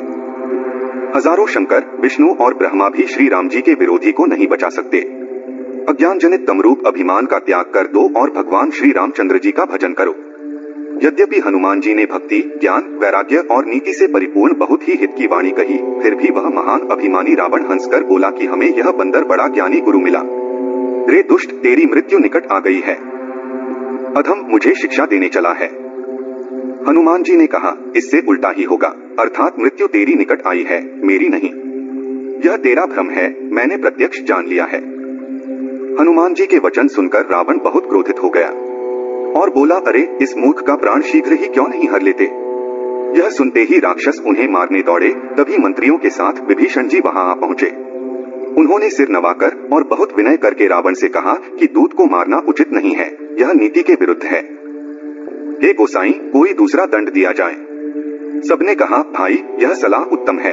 हजारों शंकर, विष्णु और ब्रह्मा भी श्री राम जी के विरोधी को नहीं बचा सकते। अज्ञान जनित तमरूप अभिमान का त्याग कर दो और भगवान श्री रामचंद्र जी का भजन करो। यद्यपि हनुमान जी ने भक्ति, ज्ञान, वैराग्य और नीति से परिपूर्ण बहुत ही हित की वाणी कही, फिर भी वह महान अभिमानी रावण हंसकर बोला कि हमें यह बंदर बड़ा ज्ञानी गुरु मिला। रे दुष्ट, तेरी मृत्यु निकट आ गई है। अधम, मुझे शिक्षा देने चला है। हनुमान जी ने कहा, इससे उल्टा ही होगा, अर्थात मृत्यु तेरी निकट आई है, मेरी नहीं। यह तेरा भ्रम है, मैंने प्रत्यक्ष जान लिया है। हनुमान जी के वचन सुनकर रावण बहुत क्रोधित हो गया और बोला, अरे, इस मूर्ख का प्राण शीघ्र ही क्यों नहीं हर लेते। यह सुनते ही राक्षस उन्हें मारने दौड़े। तभी मंत्रियों के साथ विभीषण जी वहां आ पहुंचे। उन्होंने सिर नवाकर और बहुत विनय करके रावण से कहा कि दूत को मारना उचित नहीं है, यह नीति के विरुद्ध है। हे गोसाई, कोई दूसरा दंड दिया जाए। सबने कहा, भाई, यह सलाह उत्तम है।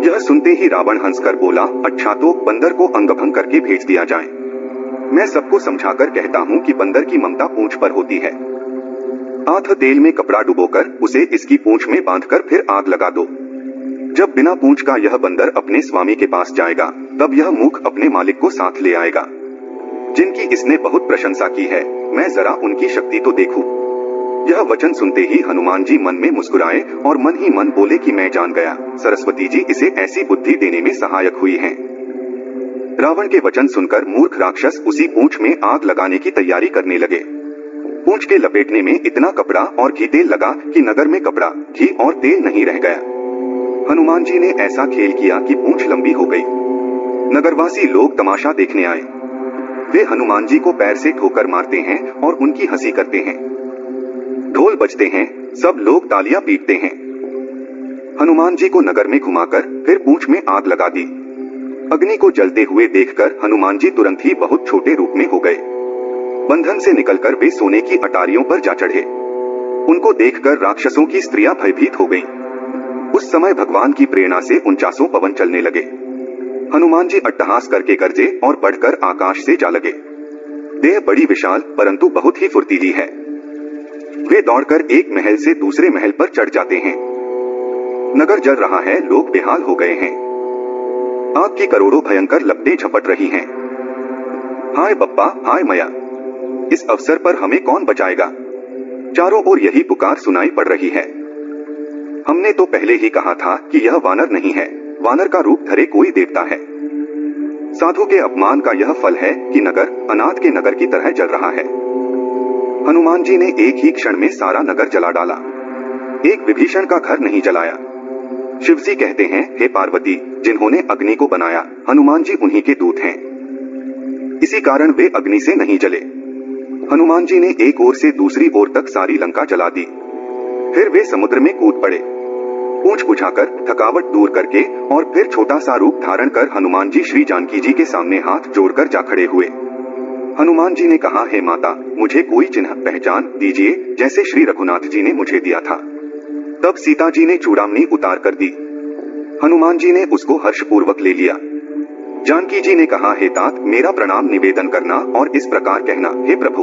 यह सुनते ही रावण हंसकर बोला, अच्छा तो बंदर को अंगभंग करके भेज दिया जाए। मैं सबको समझाकर कहता हूँ कि बंदर की ममता पूंछ पर होती है। आध तेल में कपड़ा डुबोकर उसे इसकी पूंछ में बांधकर फिर आग लगा दो। जब बिना पूंछ का यह बंदर अपने स्वामी के पास जाएगा, तब यह मूर्ख अपने मालिक को साथ ले आएगा। जिनकी इसने बहुत प्रशंसा की है, मैं जरा उनकी शक्ति तो देखूं। यह वचन सुनते ही हनुमान जी मन में मुस्कुराए और मन ही मन बोले कि मैं जान गया, सरस्वती जी इसे ऐसी बुद्धि देने में सहायक हुई हैं। रावण के वचन सुनकर मूर्ख राक्षस उसी पूंछ में आग लगाने की तैयारी करने लगे। पूंछ के लपेटने में इतना कपड़ा और घी तेल लगा कि नगर में कपड़ा, घी और तेल नहीं रह गया। हनुमान जी ने ऐसा खेल किया कि पूंछ लंबी हो गई। नगरवासी लोग तमाशा देखने आए। वे हनुमान जी को पैर से ठोकर मारते हैं और उनकी हंसी करते हैं। ढोल बजते हैं, सब लोग तालियां पीटते हैं। हनुमान जी को नगर में घुमाकर फिर पूंछ में आग लगा दी। अग्नि को जलते हुए देखकर हनुमान जी तुरंत ही बहुत छोटे रूप में हो गए। बंधन से निकलकर वे सोने की अटारियों पर जा चढ़े। उनको देखकर राक्षसों की स्त्रियां भयभीत हो गईं। उस समय भगवान की प्रेरणा से 49 पवन चलने लगे। हनुमान जी अट्टहास करके गरजे और बढ़कर आकाश से जा लगे। देह बड़ी विशाल परंतु बहुत ही फुर्तीली है। वे दौड़कर एक महल से दूसरे महल पर चढ़ जाते हैं। नगर जल रहा है, लोग बेहाल हो गए हैं। आग की करोड़ों भयंकर लपटें झपट रही हैं। हाय बप्पा, हाय मया, इस अवसर पर हमें कौन बचाएगा। चारों ओर यही पुकार सुनाई पड़ रही है। हमने तो पहले ही कहा था कि यह वानर नहीं है, वानर का रूप धरे कोई देवता है। साधु के अपमान का यह फल है कि नगर अनाथ के नगर की तरह जल रहा है। हनुमान जी ने एक ही क्षण में सारा नगर जला डाला। एक विभीषण का घर नहीं जलाया। शिव जी कहते हैं, हे पार्वती, जिन्होंने अग्नि को बनाया, हनुमान जी उन्हीं के दूत हैं। इसी कारण वे अग्नि से नहीं जले। हनुमान जी ने एक ओर से दूसरी ओर तक सारी लंका जला दी। फिर वे समुद्र में कूद पड़े। पूंछ बुझाकर थकावट दूर करके और फिर छोटा सा रूप धारण कर हनुमान जी श्री जानकी जी के सामने हाथ जोड़कर जा खड़े हुए। हनुमान जी ने कहा, हे माता, मुझे कोई चिन्ह पहचान दीजिए जैसे श्री रघुनाथ जी ने मुझे दिया था। तब सीता जी ने चूड़ामणि उतार कर दी। हनुमान जी ने उसको हर्षपूर्वक ले लिया। जानकी जी ने कहा, हे तात, मेरा प्रणाम निवेदन करना और इस प्रकार कहना, हे प्रभु,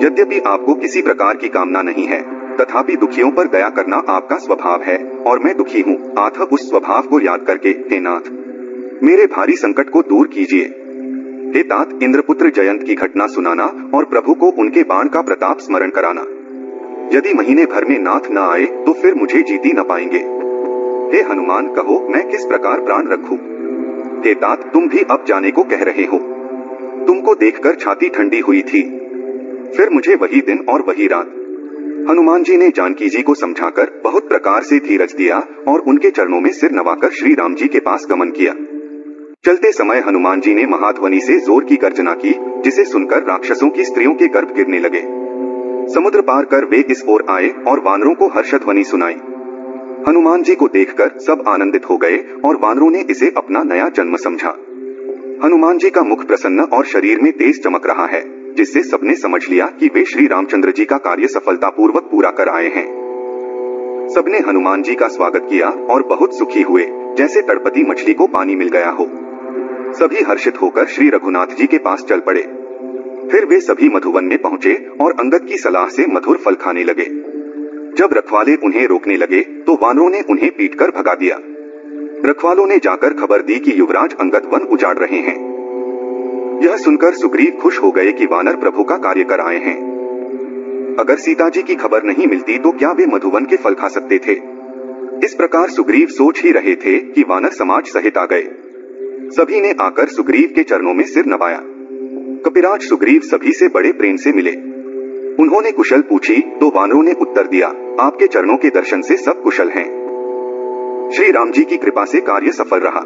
यद्यपि आपको किसी प्रकार की कामना नहीं है, तथापि दुखियों पर दया करना आपका स्वभाव है और मैं दुखी हूँ। आथ उस स्वभाव को याद करके, हे नाथ, मेरे भारी संकट को दूर कीजिए। हे तात, इंद्रपुत्र जयंत की घटना सुनाना और प्रभु को उनके बाण का प्रताप स्मरण कराना। यदि महीने भर में नाथ न आए तो फिर मुझे जीती न पाएंगे। हे हनुमान, कहो मैं किस प्रकार प्राण रखूं। हे तात, तुम भी अब जाने को कह रहे हो। तुमको देखकर छाती ठंडी हुई थी। फिर मुझे वही दिन और वही रात। हनुमान जी ने जानकी जी को समझाकर बहुत प्रकार से धीरज दिया और उनके चरणों में सिर नवाकर श्री राम जी के पास गमन किया। चलते समय हनुमान जी ने महाध्वनि से जोर की गर्जना की, जिसे सुनकर राक्षसों की स्त्रियों के गर्भ गिरने लगे। समुद्र पार कर वे इस ओर आए और वानरों को हर्षध्वनि सुनाई। हनुमान जी को देखकर सब आनंदित हो गए और वानरों ने इसे अपना नया जन्म समझा। हनुमान जी का मुख प्रसन्न और शरीर में तेज चमक रहा है, जिससे सबने समझ लिया कि वे श्री रामचंद्र जी का कार्य सफलतापूर्वक पूरा कर आए हैं। सबने हनुमान जी का स्वागत किया और बहुत सुखी हुए, जैसे तड़पती मछली को पानी मिल गया हो। सभी हर्षित होकर श्री रघुनाथ जी के पास चल पड़े। फिर वे सभी मधुवन में पहुंचे और अंगद की सलाह से मधुर फल खाने लगे। जब रखवाले उन्हें रोकने लगे तो वानरों ने उन्हें पीटकर भगा दिया। रखवालों ने जाकर खबर दी कि युवराज अंगद वन उजाड़ रहे हैं। यह सुनकर सुग्रीव खुश हो गए कि वानर प्रभु का कार्य कर आए हैं। अगर सीता जी की खबर नहीं मिलती तो क्या वे मधुवन के फल खा सकते थे। इस प्रकार सुग्रीव सोच ही रहे थे कि वानर समाज सहित आ गए। सभी ने आकर सुग्रीव के चरणों में सिर नवाया। कपिराज सुग्रीव सभी से बड़े प्रेम से मिले। उन्होंने कुशल पूछी तो वानरों ने उत्तर दिया, आपके चरणों के दर्शन से सब कुशल हैं। श्री राम जी की कृपा से कार्य सफल रहा।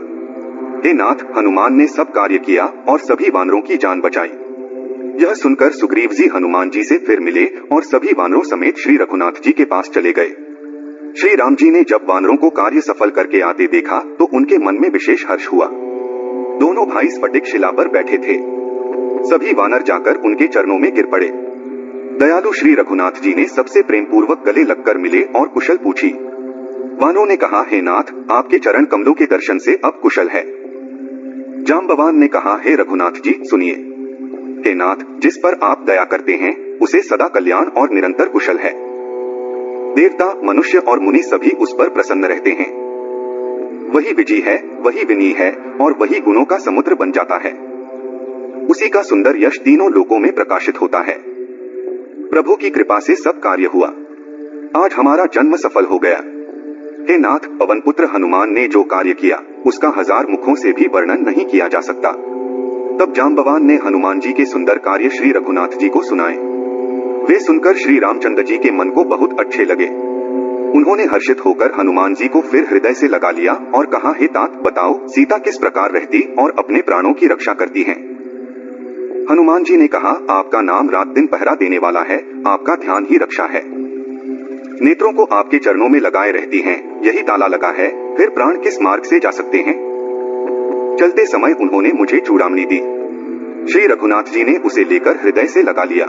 हे नाथ, हनुमान ने सब कार्य किया और सभी वानरों की जान बचाई। यह सुनकर सुग्रीव जी हनुमान जी से फिर मिले और सभी वानरों समेत श्री रघुनाथ जी के पास चले गए। श्री राम जी ने जब वानरों को कार्य सफल करके आते देखा तो उनके मन में विशेष हर्ष हुआ। दोनों भाई स्फटिक शिला पर बैठे थे। सभी वानर जाकर उनके चरणों में गिर पड़े। दयालु श्री रघुनाथ जी ने सबसे प्रेम पूर्वक गले लगकर मिले और कुशल पूछी। वानरों ने कहा, हे नाथ, आपके चरण कमलों के दर्शन से अब कुशल है। जाम्बवान ने कहा, हे रघुनाथ जी सुनिए। हे नाथ, जिस पर आप दया करते हैं उसे सदा कल्याण और निरंतर कुशल है। देवता, मनुष्य और मुनि सभी उस पर प्रसन्न रहते हैं। वही विजयी है, वही विनीय है और वही गुणों का समुद्र बन जाता है। उसी का सुंदर यश तीनों लोकों में प्रकाशित होता है। प्रभु की कृपा से सब कार्य हुआ। आज हमारा जन्म सफल हो गया। हे नाथ, पवन पुत्र हनुमान ने जो कार्य किया उसका 1000 मुखों से भी वर्णन नहीं किया जा सकता। तब जाम्बवान ने हनुमान जी के सुंदर कार्य श्री रघुनाथ जी को सुनाए। वे सुनकर श्री रामचंद्र जी के मन को बहुत अच्छे लगे। उन्होंने हर्षित होकर हनुमान जी को फिर हृदय से लगा लिया और कहा, हे तात, बताओ सीता किस प्रकार रहती और अपने प्राणों की रक्षा करती है। हनुमान जी ने कहा, आपका नाम रात दिन पहरा देने वाला है, आपका ध्यान ही रक्षा है। नेत्रों को आपके चरणों में लगाए रहती हैं, यही ताला लगा है, फिर प्राण किस मार्ग से जा सकते हैं। चलते समय उन्होंने मुझे चूड़ामणि दी। श्री रघुनाथ जी ने उसे लेकर हृदय से लगा लिया।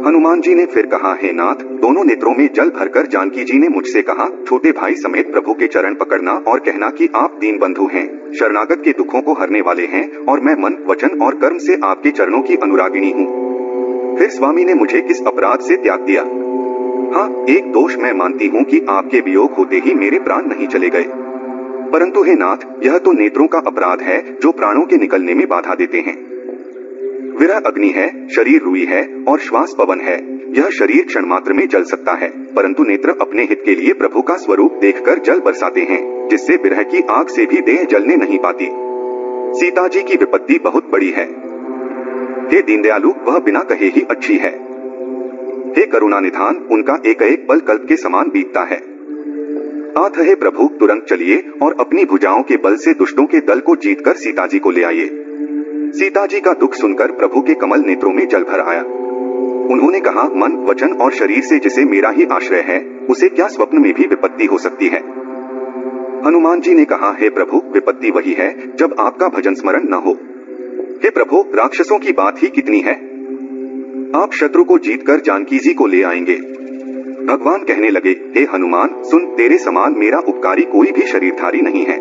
हनुमान जी ने फिर कहा, हे नाथ, दोनों नेत्रों में जल भरकर जानकी जी ने मुझसे कहा, छोटे भाई समेत प्रभु के चरण पकड़ना और कहना कि आप दीन बंधु हैं, शरणागत के दुखों को हरने वाले हैं और मैं मन, वचन और कर्म से आपके चरणों की अनुरागिणी हूँ। फिर स्वामी ने मुझे किस अपराध से त्याग दिया। हाँ, एक दोष मैं मानती हूँ कि आपके वियोग होते ही मेरे प्राण नहीं चले गए, परंतु हे नाथ, यह तो नेत्रों का अपराध है जो प्राणों के निकलने में बाधा देते हैं। विरह अग्नि है, शरीर रुई है और श्वास पवन है। यह शरीर क्षण मात्र में जल सकता है, परंतु नेत्र अपने हित के लिए प्रभु का स्वरूप देखकर जल बरसाते हैं, जिससे विरह की आग से भी देह जलने नहीं पाती। सीता जी की विपत्ति बहुत बड़ी है। हे दीनदयालु, वह बिना कहे ही अच्छी है। हे करुणा निधान, उनका एक एक पल कल्प के समान बीतता है। आत हे प्रभु, तुरंत चलिए और अपनी भुजाओं के बल से दुष्टों के दल को जीतकर सीता जी को ले आइए। सीता जी का दुख सुनकर प्रभु के कमल नेत्रों में जल भर आया। उन्होंने कहा, मन, वचन और शरीर से जिसे मेरा ही आश्रय है, उसे क्या स्वप्न में भी विपत्ति हो सकती है। हनुमान जी ने कहा, हे प्रभु, विपत्ति वही है जब आपका भजन स्मरण न हो। हे प्रभु, राक्षसों की बात ही कितनी है। आप शत्रु को जीतकर जानकी जी को ले आएंगे। भगवान कहने लगे, हे हनुमान सुन, तेरे समान मेरा उपकारी कोई भी शरीरधारी नहीं है।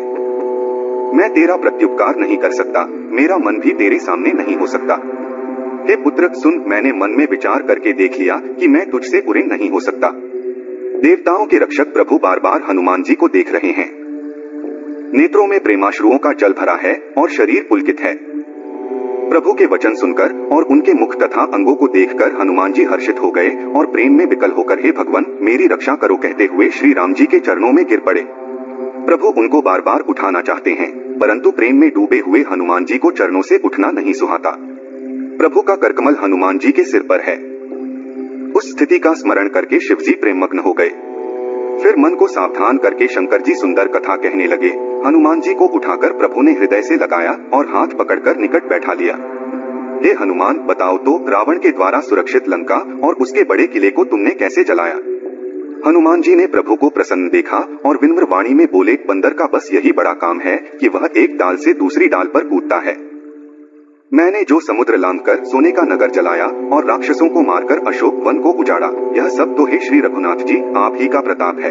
मैं तेरा प्रत्युपकार नहीं कर सकता, मेरा मन भी तेरे सामने नहीं हो सकता। हे पुत्र सुन, मैंने मन में विचार करके देख लिया कि मैं तुझसे उऋण नहीं हो सकता। देवताओं के रक्षक प्रभु बार बार हनुमान जी को देख रहे हैं। नेत्रों में प्रेमाश्रुओं का जल भरा है और शरीर पुलकित है। प्रभु के वचन सुनकर और उनके मुख तथा अंगों को देखकर हनुमान जी हर्षित हो गए और प्रेम में विकल होकर हे भगवान मेरी रक्षा करो कहते हुए श्री राम जी के चरणों में गिर पड़े। प्रभु उनको बार बार उठाना चाहते हैं, परंतु प्रेम में डूबे हुए हनुमान जी को चरणों से उठना नहीं सुहाता। प्रभु का करकमल हनुमान जी के सिर पर है। उस स्थिति का स्मरण करके शिव जी प्रेममग्न हो गए। फिर मन को सावधान करके शंकर जी सुंदर कथा कहने लगे। हनुमान जी को उठाकर प्रभु ने हृदय से लगाया और हाथ पकड़कर निकट बैठा लिया। हे हनुमान बताओ तो रावण के द्वारा सुरक्षित लंका और उसके बड़े किले को तुमने कैसे जलाया? हनुमान जी ने प्रभु को प्रसन्न देखा और विनम्र वाणी में बोले, बंदर का बस यही बड़ा काम है कि वह एक डाल से दूसरी डाल पर कूदता है। मैंने जो समुद्र लांघकर सोने का नगर जलाया और राक्षसों को मारकर अशोक वन को उजाड़ा, यह सब तो हे श्री रघुनाथ जी आप ही का प्रताप है।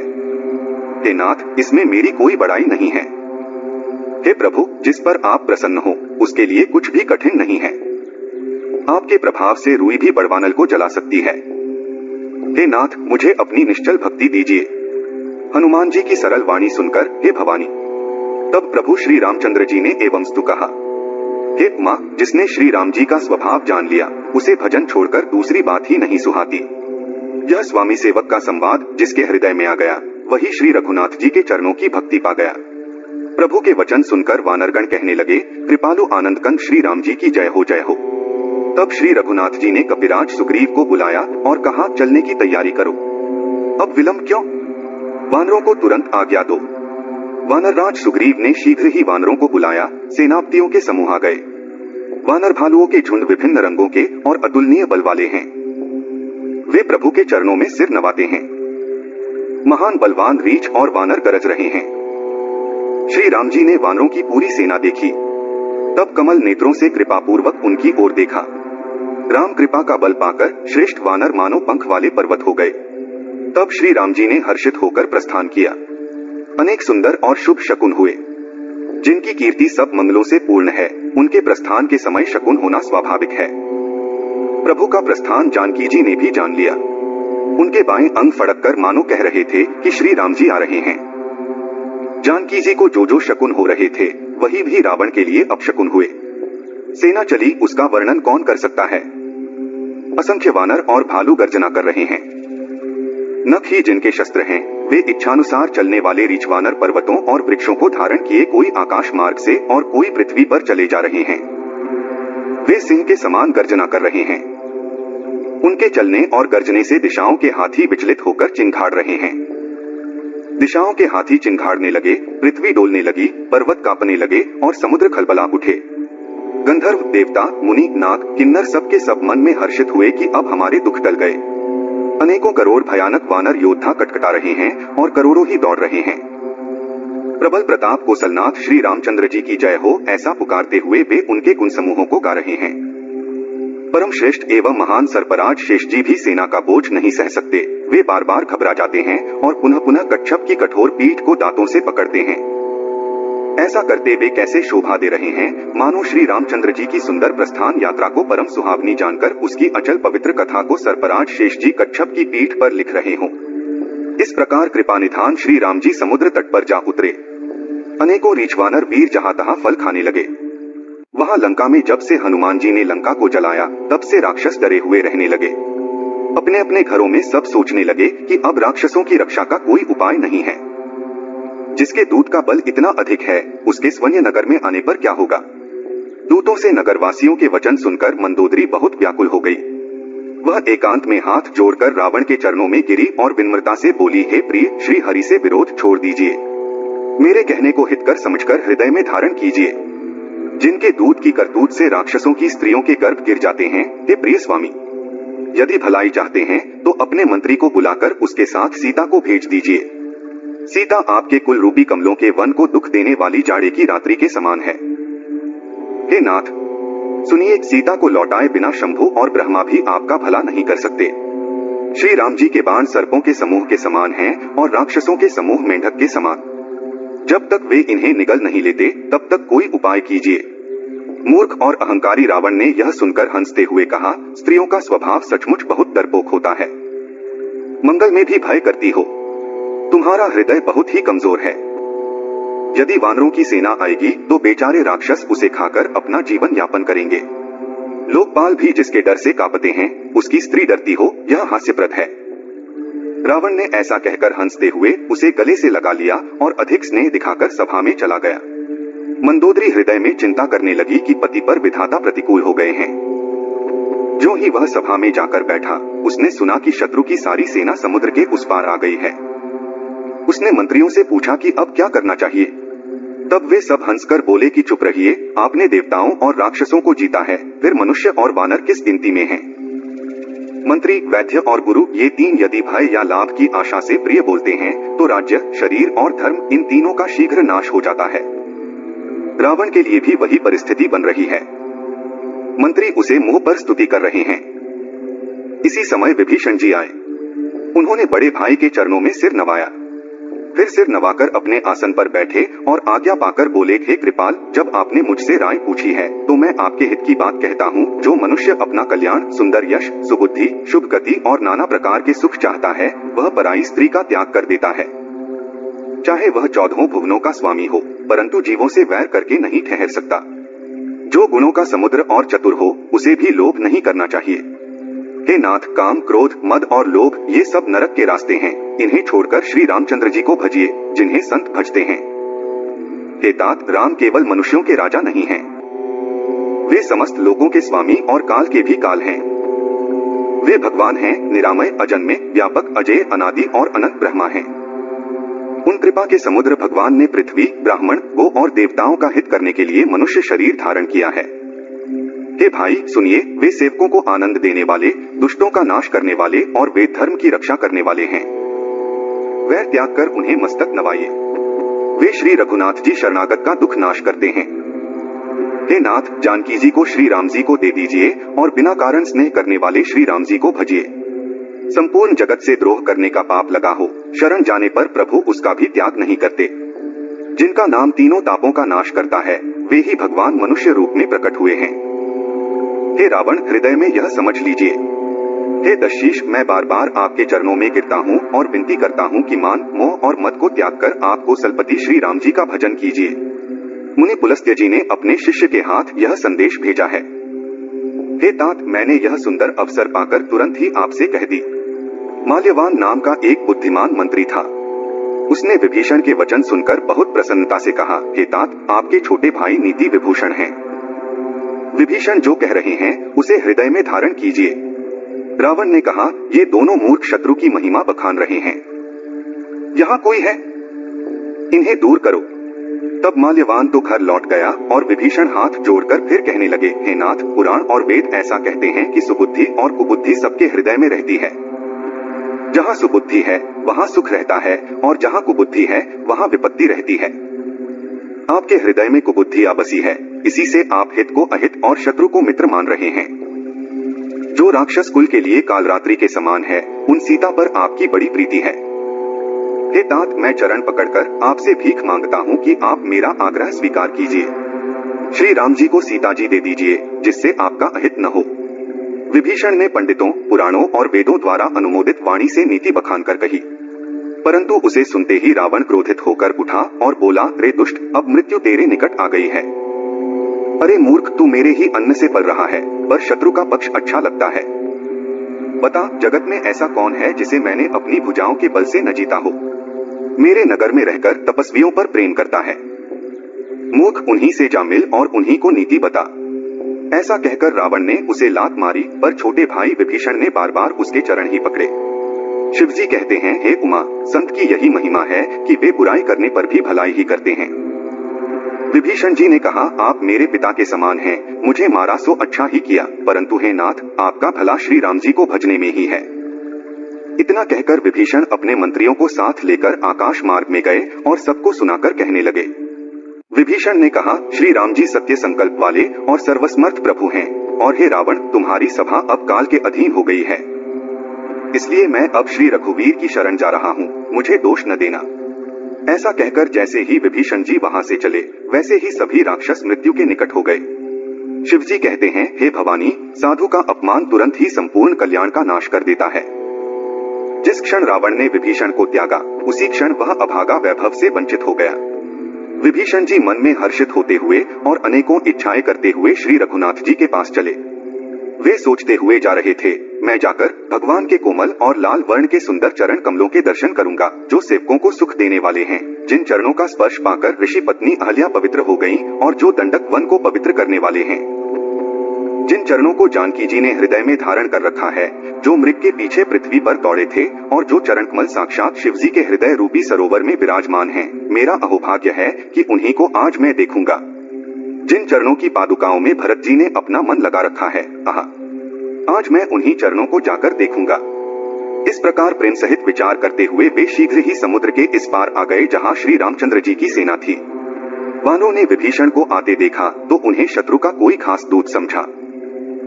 हे नाथ, इसमें मेरी कोई बड़ाई नहीं है। हे प्रभु, जिस पर आप प्रसन्न हो उसके लिए कुछ भी कठिन नहीं है। आपके प्रभाव से रुई भी बड़वानल को जला सकती है। हे नाथ, मुझे अपनी निश्चल भक्ति दीजिए। हनुमान जी की सरल वाणी सुनकर हे भवानी। तब प्रभु श्री रामचंद्र जी ने एवं स्तु कहा, हे उमा, जिसने श्री राम जी का स्वभाव जान लिया उसे भजन छोड़कर दूसरी बात ही नहीं सुहाती। यह स्वामी सेवक का संवाद जिसके हृदय में आ गया वही श्री रघुनाथ जी के चरणों की भक्ति पा गया। प्रभु के वचन सुनकर वानरगण कहने लगे, कृपालु आनंद कंद श्री राम जी की जय हो जय हो। तब श्री रघुनाथ जी ने कपिराज सुग्रीव को बुलाया और कहा, चलने की तैयारी करो। अब विलंब क्यों? वानरों को तुरंत आज्ञा दो। वानरराज सुग्रीव ने शीघ्र ही वानरों को बुलाया। सेनापतियों के समूह आ गए। वानर भालुओं के झुंड विभिन्न रंगों के और अतुलनीय बल वाले हैं। वे प्रभु के चरणों में सिर नवाते हैं। महान बलवान रीछ और वानर गरज रहे हैं। श्री राम जी ने वानरों की पूरी सेना देखी। तब कमल नेत्रों से कृपापूर्वक उनकी ओर देखा। राम कृपा का बल पाकर श्रेष्ठ वानर मानो पंख वाले पर्वत हो गए। तब श्री राम जी ने हर्षित होकर प्रस्थान किया। अनेक सुंदर और शुभ शकुन हुए। जिनकी कीर्ति सब मंगलों से पूर्ण है, उनके प्रस्थान के समय शकुन होना स्वाभाविक है। प्रभु का प्रस्थान जानकी जी ने भी जान लिया। उनके बाएं अंग फड़क कर मानो कह रहे थे कि श्री राम जी आ रहे हैं। जानकी जी को जो जो शकुन हो रहे थे वही भी रावण के लिए अपशकुन हुए। सेना चली उसका वर्णन कौन कर सकता है। असंख्य वानर और भालू गर्जना कर रहे हैं। नख ही जिनके शस्त्र हैं, वे इच्छानुसार चलने वाले रीछ वानर पर्वतों और वृक्षों को धारण किए कोई आकाश मार्ग से और कोई पृथ्वी पर चले जा रहे हैं। वे सिंह के समान गर्जना कर रहे हैं। उनके चलने और गर्जने से दिशाओं के हाथी विचलित होकर चिंघाड़ रहे हैं। दिशाओं के हाथी चिंघाड़ने लगे, पृथ्वी डोलने लगी, पर्वत कांपने लगे और समुद्र खलबला उठे। गंधर्व, देवता, मुनि, नाग, किन्नर सबके सब मन में हर्षित हुए कि अब हमारे दुख टल गए। अनेकों करोड़ भयानक वानर योद्धा कटकटा रहे हैं और करोड़ों ही दौड़ रहे हैं। प्रबल प्रताप कौशलनाथ श्री रामचंद्र जी की जय हो ऐसा पुकारते हुए वे उनके गुण समूहों को गा रहे हैं। परम श्रेष्ठ एवं महान सर्पराज शेष जी भी सेना का बोझ नहीं सह सकते। वे बार बार घबरा जाते हैं और पुनः पुनः कच्छप की कठोर पीठ को दांतों से पकड़ते हैं। ऐसा करते वे कैसे शोभा दे रहे हैं, मानो श्री रामचंद्र जी की सुंदर प्रस्थान यात्रा को परम सुहावनी जानकर उसकी अचल पवित्र कथा को सर्पराज शेष जी कच्छप की पीठ पर लिख रहे हों। इस प्रकार कृपानिधान श्री राम जी समुद्र तट पर जा उतरे। अनेकों रीछवानर वीर जहां तहां फल खाने लगे। वहां लंका में जब से हनुमान जी ने लंका को जलाया तब से राक्षस डरे हुए रहने लगे। अपने अपने घरों में सब सोचने लगे कि अब राक्षसों की रक्षा का कोई उपाय नहीं है। जिसके दूत का बल इतना अधिक है उसके स्वन्य नगर में आने पर क्या होगा। दूतों से नगरवासियों के वचन सुनकर मंदोदरी बहुत व्याकुल हो गई। वह एकांत में हाथ जोड़कर रावण के चरणों में गिरी और विनम्रता से बोली, हे प्रिय, श्री हरि से विरोध छोड़ दीजिए। मेरे कहने को हितकर समझकर हृदय में धारण कीजिए। जिनके दूत की करतूत से राक्षसों की स्त्रियों के गर्भ गिर जाते हैं, हे प्रिय स्वामी, यदि भलाई चाहते हैं तो अपने मंत्री को बुलाकर उसके साथ सीता को भेज दीजिए। सीता आपके कुल रूपी कमलों के वन को दुख देने वाली जाड़े की रात्रि के समान है। हे नाथ, सुनिए, सीता को लौटाए बिना शंभु और ब्रह्मा भी आपका भला नहीं कर सकते। श्री राम जी के बाण सर्पों के समूह के समान हैं और राक्षसों के समूह मेंढक के समान। जब तक वे इन्हें निगल नहीं लेते तब तक कोई उपाय कीजिए। मूर्ख और अहंकारी रावण ने यह सुनकर हंसते हुए कहा, स्त्रियों का स्वभाव सचमुच बहुत डरपोक होता है। मंगल में भी भय करती हो। तुम्हारा हृदय बहुत ही कमजोर है। यदि वानरों की सेना आएगी तो बेचारे राक्षस उसे खाकर अपना जीवन यापन करेंगे। लोकपाल भी जिसके डर से कांपते हैं, उसकी स्त्री डरती हो, यह हास्यप्रद है। रावण ने ऐसा कहकर हंसते हुए उसे गले से लगा लिया और अधिक स्नेह दिखाकर सभा में चला गया। मंदोदरी हृदय में चिंता करने लगी कि पति पर विधाता प्रतिकूल हो गए हैं। जो ही वह सभा में जाकर बैठा, उसने सुना कि शत्रु की सारी सेना समुद्र के उस पार आ गई है। उसने मंत्रियों से पूछा कि अब क्या करना चाहिए। तब वे सब हंसकर बोले कि चुप रहिए, आपने देवताओं और राक्षसों को जीता है, फिर मनुष्य और वानर किस गिनती में हैं? मंत्री, वैद्य और गुरु ये तीन यदि भय या लाभ की आशा से प्रिय बोलते हैं तो राज्य, शरीर और धर्म इन तीनों का शीघ्र नाश हो जाता है। रावण के लिए भी वही परिस्थिति बन रही है। मंत्री उसे मुंह पर स्तुति कर रहे हैं। इसी समय विभीषण जी आए। उन्होंने बड़े भाई के चरणों में सिर नवाया, फिर सिर नवाकर अपने आसन पर बैठे और आज्ञा पाकर बोले, हे कृपाल, जब आपने मुझसे राय पूछी है तो मैं आपके हित की बात कहता हूँ। जो मनुष्य अपना कल्याण, सुंदर यश, सुबुद्धि, शुभ गति और नाना प्रकार के सुख चाहता है, वह पराई स्त्री का त्याग कर देता है। चाहे वह 14 भुवनों का स्वामी हो, परंतु जीवों से वैर करके नहीं ठहर सकता। जो गुणों का समुद्र और चतुर हो, उसे भी लोभ नहीं करना चाहिए। हे नाथ, काम, क्रोध, मद और लोभ ये सब नरक के रास्ते हैं। इन्हें छोड़कर श्री रामचंद्र जी को भजिए, जिन्हें संत भजते हैं। हे तात, राम केवल मनुष्यों के राजा नहीं हैं। वे समस्त लोगों के स्वामी और काल के भी काल हैं। वे भगवान हैं, निरामय, अजन्मे, व्यापक, अजेय, अनादि और अनंत ब्रह्मा हैं। उन कृपा के समुद्र भगवान ने पृथ्वी, ब्राह्मण, गो और देवताओं का हित करने के लिए मनुष्य शरीर धारण किया है। हे भाई सुनिए, वे सेवकों को आनंद देने वाले, दुष्टों का नाश करने वाले और वेद धर्म की रक्षा करने वाले हैं। वैर त्याग कर उन्हें मस्तक नवाइए। वे श्री रघुनाथ जी शरणागत का दुख नाश करते हैं। हे नाथ, जानकी जी को श्री राम जी को दे दीजिए और बिना कारण स्नेह करने वाले श्री राम जी को भजिए। संपूर्ण जगत से द्रोह करने का पाप लगा हो, शरण जाने पर प्रभु उसका भी त्याग नहीं करते। जिनका नाम तीनों तापों का नाश करता है, वे ही भगवान मनुष्य रूप में प्रकट हुए हैं। हे रावण, हृदय में यह समझ लीजिए। हे दशशीष, मैं बार बार आपके चरणों में गिरता हूँ और विनती करता हूँ कि मान, मोह और मद को त्याग कर आप कौशलपति श्री राम जी का भजन कीजिए। मुनि पुलस्त्य जी ने अपने शिष्य के हाथ यह संदेश भेजा है। हे तात, मैंने यह सुंदर अवसर पाकर तुरंत ही आपसे कह दी। माल्यवान नाम का एक बुद्धिमान मंत्री था। उसने विभीषण के वचन सुनकर बहुत प्रसन्नता से कहा, हे तात, आपके छोटे भाई नीति विभूषण हैं। विभीषण जो कह रहे हैं उसे हृदय में धारण कीजिए। रावण ने कहा, ये दोनों मूर्ख शत्रु की महिमा बखान रहे हैं। यहाँ कोई है, इन्हें दूर करो। तब माल्यवान तो घर लौट गया और विभीषण हाथ जोड़कर फिर कहने लगे, हे नाथ, पुराण और वेद ऐसा कहते हैं कि सुबुद्धि और कुबुद्धि सबके हृदय में रहती है। जहाँ सुबुद्धि है वहाँ सुख रहता है और जहाँ कुबुद्धि है वहाँ विपत्ति रहती है। आपके हृदय में कुबुद्धियां बसी है, इसी से आप हित को अहित और शत्रु को मित्र मान रहे हैं। जो राक्षस कुल के लिए कालरात्रि के समान है, उन सीता पर आपकी बड़ी प्रीति है। हे तात, मैं चरण पकड़कर आपसे भीख मांगता हूँ कि आप मेरा आग्रह स्वीकार कीजिए। श्री राम जी को सीता जी दे दीजिए, जिससे आपका अहित न हो। विभीषण ने पंडितों, पुराणों और वेदों द्वारा अनुमोदित वाणी से नीति बखान कर कही, परंतु उसे सुनते ही रावण क्रोधित होकर उठा और बोला, रे दुष्ट, अब मृत्यु तेरे निकट आ गई है। अरे मूर्ख, तू मेरे ही अन्न से पल रहा है, पर शत्रु का पक्ष अच्छा लगता है। बता, जगत में ऐसा कौन है जिसे मैंने अपनी भुजाओं के बल से न जीता हो। मेरे नगर में रहकर तपस्वियों पर प्रेम करता है। मूर्ख, उन्हीं से जा मिल और उन्हीं को नीति बता। ऐसा कहकर रावण ने उसे लात मारी, पर छोटे भाई विभीषण ने बार बार उसके चरण ही पकड़े। शिवजी कहते हैं, हे उमा, संत की यही महिमा है कि वे बुराई करने पर भी भलाई ही करते हैं। विभीषण जी ने कहा, आप मेरे पिता के समान हैं, मुझे मारा सो अच्छा ही किया, परंतु हे नाथ, आपका भला श्री राम जी को भजने में ही है। इतना कहकर विभीषण अपने मंत्रियों को साथ लेकर आकाश मार्ग में गए और सबको सुनाकर कहने लगे। विभीषण ने कहा, श्री राम जी सत्य संकल्प वाले और सर्वसमर्थ प्रभु हैं, और हे रावण, तुम्हारी सभा अब काल के अधीन हो गई है, इसलिए मैं अब श्री रघुवीर की शरण जा रहा हूँ, मुझे दोष न देना। ऐसा कहकर जैसे ही विभीषण जी वहां से चले, वैसे ही सभी राक्षस मृत्यु के निकट हो गए। शिवजी कहते हैं, हे भवानी, साधु का अपमान तुरंत ही संपूर्ण कल्याण का नाश कर देता है। जिस क्षण रावण ने विभीषण को त्यागा, उसी क्षण वह अभागा वैभव से वंचित हो गया। विभीषण जी मन में हर्षित होते हुए और अनेकों इच्छाएं करते हुए श्री रघुनाथ जी के पास चले। वे सोचते हुए जा रहे थे, मैं जाकर भगवान के कोमल और लाल वर्ण के सुंदर चरण कमलों के दर्शन करूंगा, जो सेवकों को सुख देने वाले हैं, जिन चरणों का स्पर्श पाकर ऋषि पत्नी अहल्या पवित्र हो गईं और जो दंडक वन को पवित्र करने वाले हैं, जिन चरणों को जानकी जी ने हृदय में धारण कर रखा है, जो मृग के पीछे पृथ्वी पर दौड़े थे और जो चरण कमल साक्षात शिवजी के हृदय रूपी सरोवर में विराजमान हैं। मेरा अहोभाग्य है कि उन्हीं को आज मैं देखूंगा, जिन चरणों की पादुकाओं में भरत जी ने अपना मन लगा रखा है। आज मैं उन्हीं चरणों को जाकर देखूंगा। इस प्रकार प्रेम सहित विचार करते हुए वे शीघ्र ही समुद्र के इस पार आ गए जहाँ श्री रामचंद्र जी की सेना थी। वानरों ने विभीषण को आते देखा तो उन्हें शत्रु का कोई खास दूत समझा।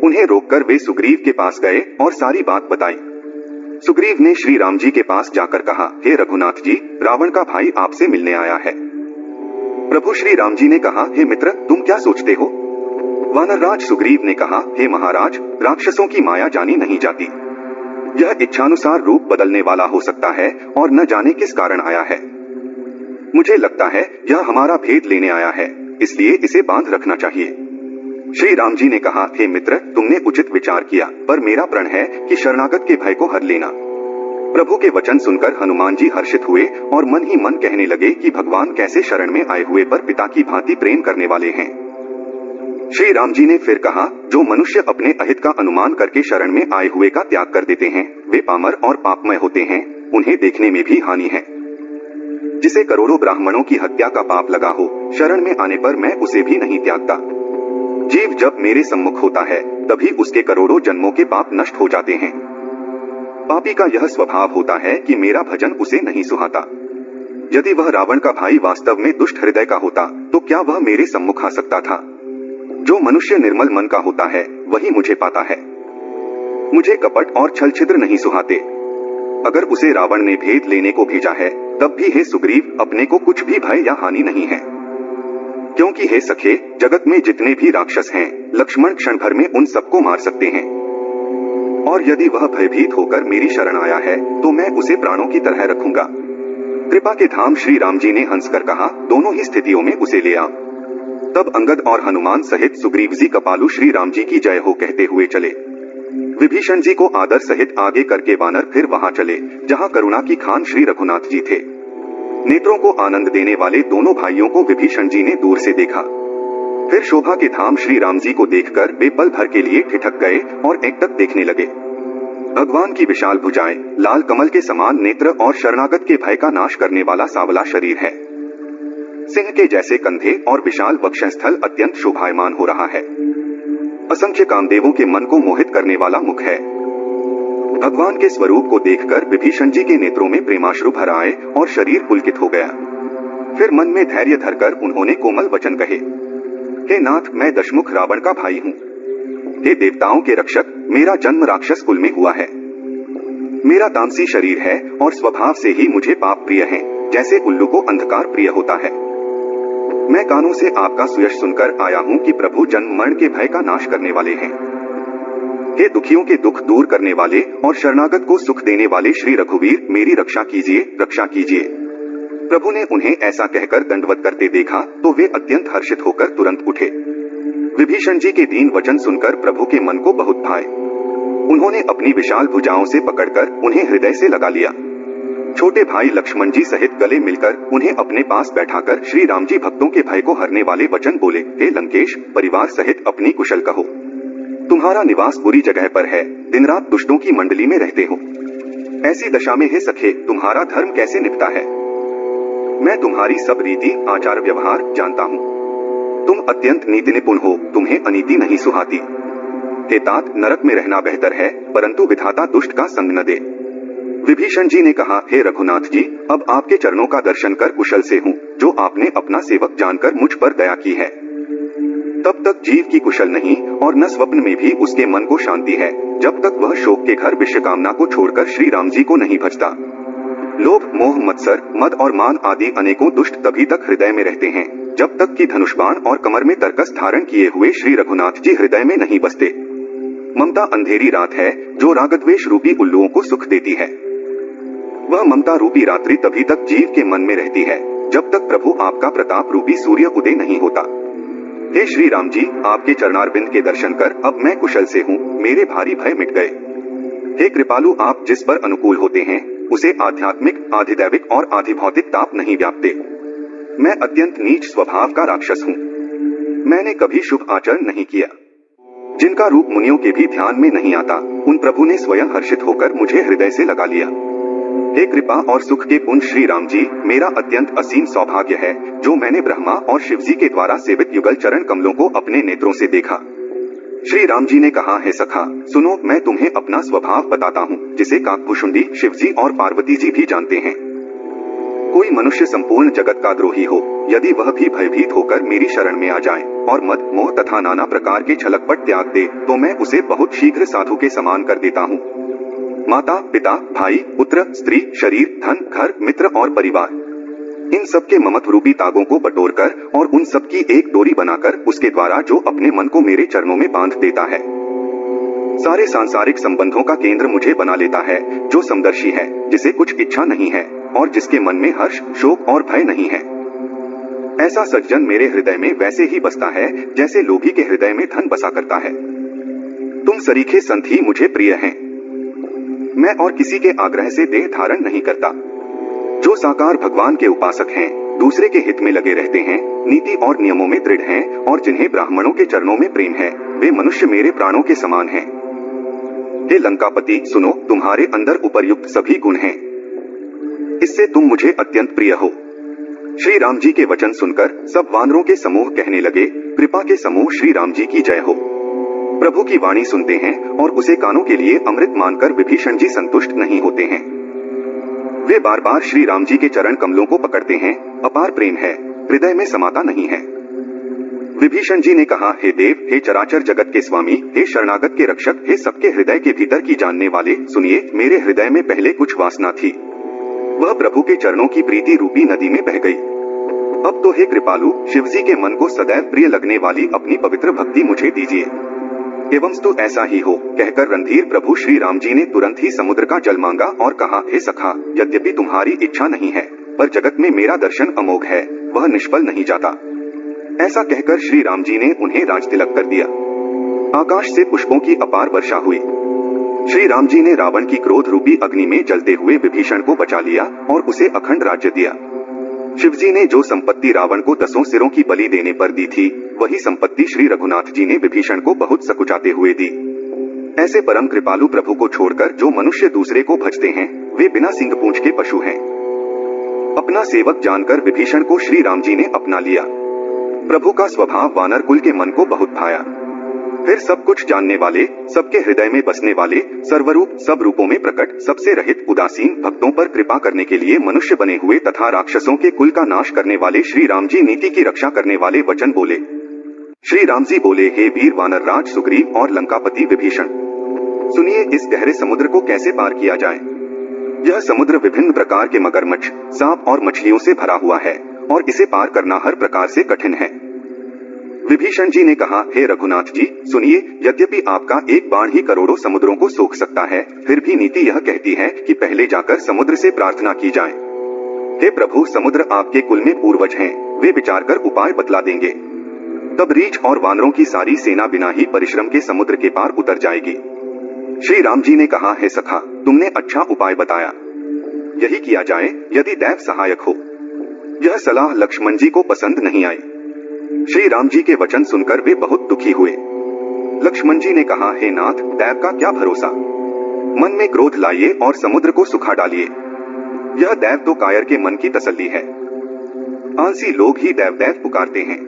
उन्हें रोककर वे सुग्रीव के पास गए और सारी बात बताई। सुग्रीव ने श्री राम जी के पास जाकर कहा, हे रघुनाथ जी, रावण का भाई आपसे मिलने आया है। प्रभु श्री राम जी ने कहा, हे मित्र, तुम क्या सोचते हो? वानरराज सुग्रीव ने कहा, हे महाराज, राक्षसों की माया जानी नहीं जाती। यह इच्छानुसार रूप बदलने वाला हो सकता है और न जाने किस कारण आया है। मुझे लगता है यह हमारा भेद लेने आया है, इसलिए इसे बांध रखना चाहिए। श्री राम जी ने कहा, हे मित्र, तुमने उचित विचार किया, पर मेरा प्रण है कि शरणागत के भय को हर लेना। प्रभु के वचन सुनकर हनुमान जी हर्षित हुए और मन ही मन कहने लगे कि भगवान कैसे शरण में आए हुए पर पिता की भांति प्रेम करने वाले हैं। श्री राम जी ने फिर कहा, जो मनुष्य अपने अहित का अनुमान करके शरण में आए हुए का त्याग कर देते हैं, वे पामर और पापमय होते हैं, उन्हें देखने में भी हानि है। जिसे करोड़ों ब्राह्मणों की हत्या का पाप लगा हो, शरण में आने पर मैं उसे भी नहीं त्यागता। जीव जब मेरे सम्मुख होता है, तभी उसके करोड़ों जन्मों के पाप नष्ट हो जाते हैं। पापी का यह स्वभाव होता है कि मेरा भजन उसे नहीं सुहाता। यदि वह रावण का भाई वास्तव में दुष्ट हृदय का होता, तो क्या वह मेरे सम्मुख आ सकता था? जो मनुष्य निर्मल मन का होता है, वही मुझे पाता है। मुझे कपट और छल छिद्र नहीं सुहाते। अगर उसे रावण ने भेद लेने को भेजा है, तब भी हे सुग्रीव, अपने को कुछ भी भय या हानि नहीं है। क्योंकि हे सखे, जगत में जितने भी राक्षस हैं, लक्ष्मण क्षण भर में उन सबको मार सकते हैं। और यदि वह भयभीत होकर मेरी शरण आया है, तो मैं उसे प्राणों की तरह रखूंगा। कृपा के धाम श्री राम जी ने हंसकर कहा, दोनों ही स्थितियों में उसे ले आ। तब अंगद और हनुमान सहित सुग्रीव जी कपालु श्री राम जी की जय हो कहते हुए चले। विभीषण जी को आदर सहित आगे करके वानर फिर वहां चले जहां करुणा की खान श्री रघुनाथ जी थे। नेत्रों को आनंद देने वाले दोनों भाइयों को विभीषण जी ने दूर से देखा। फिर शोभा के धाम श्री राम जी को देखकर वे पल भर के लिए ठिठक गए और एकटक देखने लगे। भगवान की विशाल भुजाएं, लाल कमल के समान नेत्र और शरणागत के भय का नाश करने वाला सांवला शरीर है। सिंह के जैसे कंधे और विशाल वक्षस्थल अत्यंत शोभायमान हो रहा है। असंख्य कामदेवों के मन को मोहित करने वाला मुख है। भगवान के स्वरूप को देखकर विभीषण जी के नेत्रों में प्रेमाश्रु भर आए और शरीर पुलकित हो गया। फिर मन में धैर्य धरकर उन्होंने कोमल वचन कहे, हे नाथ, मैं दशमुख रावण का भाई हूँ। हे देवताओं के रक्षक, मेरा जन्म राक्षस कुल में हुआ है। मेरा तामसी शरीर है और स्वभाव से ही मुझे पाप प्रिय है, जैसे उल्लू को अंधकार प्रिय होता है। मैं कानों से आपका सुयश सुनकर आया हूँ कि प्रभु जन्म मरण के भय का नाश करने वाले हैं। हे दुखियों के दुख दूर करने वाले और शरणागत को सुख देने वाले श्री रघुवीर, मेरी रक्षा कीजिए, रक्षा कीजिए। प्रभु ने उन्हें ऐसा कहकर दंडवत करते देखा तो वे अत्यंत हर्षित होकर तुरंत उठे। विभीषण जी के दीन वचन सुनकर प्रभु के मन को बहुत भाए। उन्होंने अपनी विशाल भुजाओं से पकड़कर उन्हें हृदय से लगा लिया। छोटे भाई लक्ष्मण जी सहित गले मिलकर उन्हें अपने पास बैठाकर श्री राम जी भक्तों के भय को हरने वाले वचन बोले, हे लंकेश, परिवार सहित अपनी कुशल कहो। तुम्हारा निवास बुरी जगह पर है, दिन रात दुष्टों की मंडली में रहते हो। ऐसी दशा में हे सखे, तुम्हारा धर्म कैसे निपटा है? मैं तुम्हारी सब रीति आचार व्यवहार जानता हूँ। तुम अत्यंत नीति निपुण हो, तुम्हें अनीति नहीं सुहाती। हे तात, नरक में रहना बेहतर है, परंतु विधाता दुष्ट का संग न दे। विभीषण जी ने कहा, हे रघुनाथ जी, अब आपके चरणों का दर्शन कर कुशल से हूँ, जो आपने अपना सेवक जानकर मुझ पर दया की है। तब तक जीव की कुशल नहीं और न स्वप्न में भी उसके मन को शांति है, जब तक वह शोक के घर विश्व कामना को छोड़कर श्री राम जी को नहीं भजता। लोभ, मोह, मत्सर, मद और मान आदि अनेकों दुष्ट तभी तक हृदय में रहते हैं, जब तक कि धनुष बाण और कमर में तरकस धारण किए हुए श्री रघुनाथ जी हृदय में नहीं बसते। ममता अंधेरी रात है, जो रागद्वेष रूपी उल्लुओं को सुख देती है। वह ममता रूपी रात्रि तभी तक जीव के मन में रहती है, जब तक प्रभु आपका प्रताप रूपी सूर्य उदय नहीं होता। हे श्री राम जी, आपके चरणारविंद के दर्शन कर अब मैं कुशल से हूँ, मेरे भारी भय मिट गए। हे कृपालु, आप जिस पर अनुकूल होते हैं उसे आध्यात्मिक, आधिदैविक और आधिभौतिक ताप नहीं व्यापते। मैं अत्यंत नीच स्वभाव का राक्षस हूँ। मैंने कभी शुभ आचरण नहीं किया। जिनका रूप मुनियों के भी ध्यान में नहीं आता, उन प्रभु ने स्वयं हर्षित होकर मुझे हृदय से लगा लिया। हे कृपा और सुख के पुंज श्री राम जी, मेरा अत्यंत असीम सौभाग्य है जो मैंने ब्रह्मा और शिव जी के द्वारा सेवित युगल चरण कमलों को अपने नेत्रों से देखा। श्री राम जी ने कहा, हे सखा, सुनो, मैं तुम्हें अपना स्वभाव बताता हूँ, जिसे काकभूषुंडी, शिव जी और पार्वती जी भी जानते हैं। कोई मनुष्य संपूर्ण जगत का द्रोही हो, यदि वह भी भयभीत होकर मेरी शरण में आ जाए और मद, मोह तथा नाना प्रकार के छलकपट त्याग दे, तो मैं उसे बहुत शीघ्र साधु के समान कर देता हूँ। माता, पिता, भाई, पुत्र, स्त्री, शरीर, धन, घर, मित्र और परिवार, इन सब के ममत्व रूपी तागों को बटोरकर और उन सब की एक डोरी बनाकर उसके द्वारा जो अपने मन को मेरे चरणों में बांध देता है, सारे सांसारिक संबंधों का केंद्र मुझे बना लेता है, जो समदर्शी है, जिसे कुछ इच्छा नहीं है और जिसके मन में हर्ष, शोक और भय नहीं है। ऐसा सज्जन मेरे हृदय में वैसे ही बसता है जैसे लोभी के हृदय में धन बसा करता है। तुम सरीखे संत ही मुझे प्रिय हैं। मैं और किसी के आग्रह से देह धारण नहीं करता। जो साकार भगवान के उपासक हैं, दूसरे के हित में लगे रहते हैं, नीति और नियमों में दृढ़ हैं और जिन्हें ब्राह्मणों के चरणों में प्रेम है, वे मनुष्य मेरे प्राणों के समान हैं। हे लंकापति, सुनो, तुम्हारे अंदर उपर्युक्त सभी गुण हैं, इससे तुम मुझे अत्यंत प्रिय हो। श्री राम जी के वचन सुनकर सब वानरों के समूह कहने लगे, कृपा के समूह श्री राम जी की जय हो। प्रभु की वाणी सुनते हैं और उसे कानों के लिए अमृत मानकर विभीषण जी संतुष्ट नहीं होते हैं। वे बार बार श्री राम जी के चरण कमलों को पकड़ते हैं। अपार प्रेम है, हृदय में समाता नहीं है। विभीषण जी ने कहा, हे देव, हे चराचर जगत के स्वामी, हे शरणागत के रक्षक, हे सबके हृदय के भीतर की जानने वाले, सुनिए, मेरे हृदय में पहले कुछ वासना थी, वह प्रभु के चरणों की प्रीति रूपी नदी में बह गई। अब तो हे कृपालु, शिव जी के मन को सदैव प्रिय लगने वाली अपनी पवित्र भक्ति मुझे दीजिए। एवं तो ऐसा ही हो, कहकर रणधीर प्रभु श्री राम जी ने तुरंत ही समुद्र का जल मांगा और कहा, हे सखा, यद्यपि तुम्हारी इच्छा नहीं है, पर जगत में मेरा दर्शन अमोघ है, वह निष्फल नहीं जाता। ऐसा कहकर श्री राम जी ने उन्हें राजतिलक कर दिया। आकाश से पुष्पों की अपार वर्षा हुई। श्री राम जी ने रावण की क्रोध रूपी अग्नि में जलते हुए विभीषण को बचा लिया और उसे अखंड राज्य दिया। शिव जी ने जो संपत्ति रावण को 10 सिरों की बलि देने पर दी थी, वही संपत्ति श्री रघुनाथ जी ने विभीषण को बहुत सकुचाते हुए दी। ऐसे परम कृपालु प्रभु को छोड़कर जो मनुष्य दूसरे को भजते हैं, वे बिना सिंग पूंछ के पशु हैं। अपना सेवक जानकर विभीषण को श्री राम जी ने अपना लिया। प्रभु का स्वभाव वानर कुल के मन को बहुत भाया। फिर सब कुछ जानने वाले, सबके हृदय में बसने वाले, सर्वरूप, सब रूपों में प्रकट, सबसे रहित, उदासीन भक्तों पर कृपा करने के लिए मनुष्य बने हुए तथा राक्षसों के कुल का नाश करने वाले श्री राम जी नीति की रक्षा करने वाले वचन बोले। श्री राम जी बोले, हे वीर वानर राज सुग्रीव और लंकापति विभीषण, सुनिए, इस गहरे समुद्र को कैसे पार किया जाए। यह समुद्र विभिन्न प्रकार के मगरमच्छ, सांप और मछलियों से भरा हुआ है और इसे पार करना हर प्रकार से कठिन है। विभीषण जी ने कहा, हे रघुनाथ जी, सुनिए, यद्यपि आपका एक बाण ही करोड़ों समुद्रों को सोख सकता है, फिर भी नीति यह कहती है कि पहले जाकर समुद्र से प्रार्थना की जाए। हे प्रभु, समुद्र आपके कुल में पूर्वज हैं, वे विचार कर उपाय बतला देंगे। तब रीछ और वानरों की सारी सेना बिना ही परिश्रम के समुद्र के पार उतर जाएगी। श्री राम जी ने कहा, हे सखा, तुमने अच्छा उपाय बताया, यही किया जाए यदि दैव सहायक हो। यह सलाह लक्ष्मण जी को पसंद नहीं आई। श्री राम जी के वचन सुनकर वे बहुत दुखी हुए। लक्ष्मण जी ने कहा, हे नाथ, दैव का क्या भरोसा, मन में क्रोध लाइए और समुद्र को सुखा डालिए। यह दैव तो कायर के मन की तसल्ली है, आलसी लोग ही दैव दैव पुकारते हैं।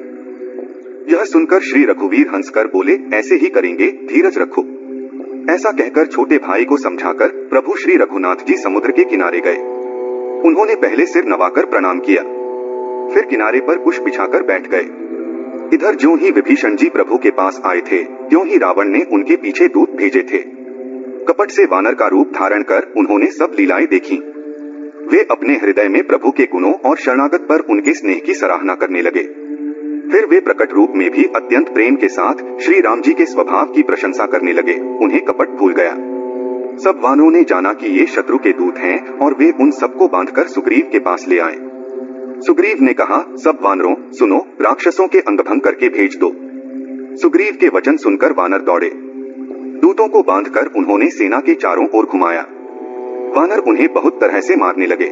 यह सुनकर श्री रघुवीर हंसकर बोले, ऐसे ही करेंगे, धीरज रखो। ऐसा कहकर छोटे भाई को समझाकर प्रभु श्री रघुनाथ जी समुद्र के किनारे गए। उन्होंने पहले सिर नवाकर प्रणाम किया, फिर किनारे पर कुश बिछाकर बैठ गए। इधर ज्यों ही विभीषण जी प्रभु के पास आए थे, त्यों ही रावण ने उनके पीछे दूत भेजे थे। कपट से वानर का रूप धारण कर उन्होंने सब लीलाएं देखी। वे अपने हृदय में प्रभु के गुणों और शरणागत पर उनके स्नेह की सराहना करने लगे। फिर वे प्रकट रूप में भी अत्यंत प्रेम के साथ श्री राम जी के स्वभाव की प्रशंसा करने लगे। उन्हें कपट भूल गया। सब वानरों ने जाना कि ये शत्रु के दूत हैं और वे उन सबको बांधकर सुग्रीव के पास ले आए। सुग्रीव ने कहा, सब वानरों सुनो, राक्षसों के अंगभंग करके भेज दो। सुग्रीव के वचन सुनकर वानर दौड़े। दूतों को बांधकर उन्होंने सेना के चारों ओर घुमाया। वानर उन्हें बहुत तरह से मारने लगे।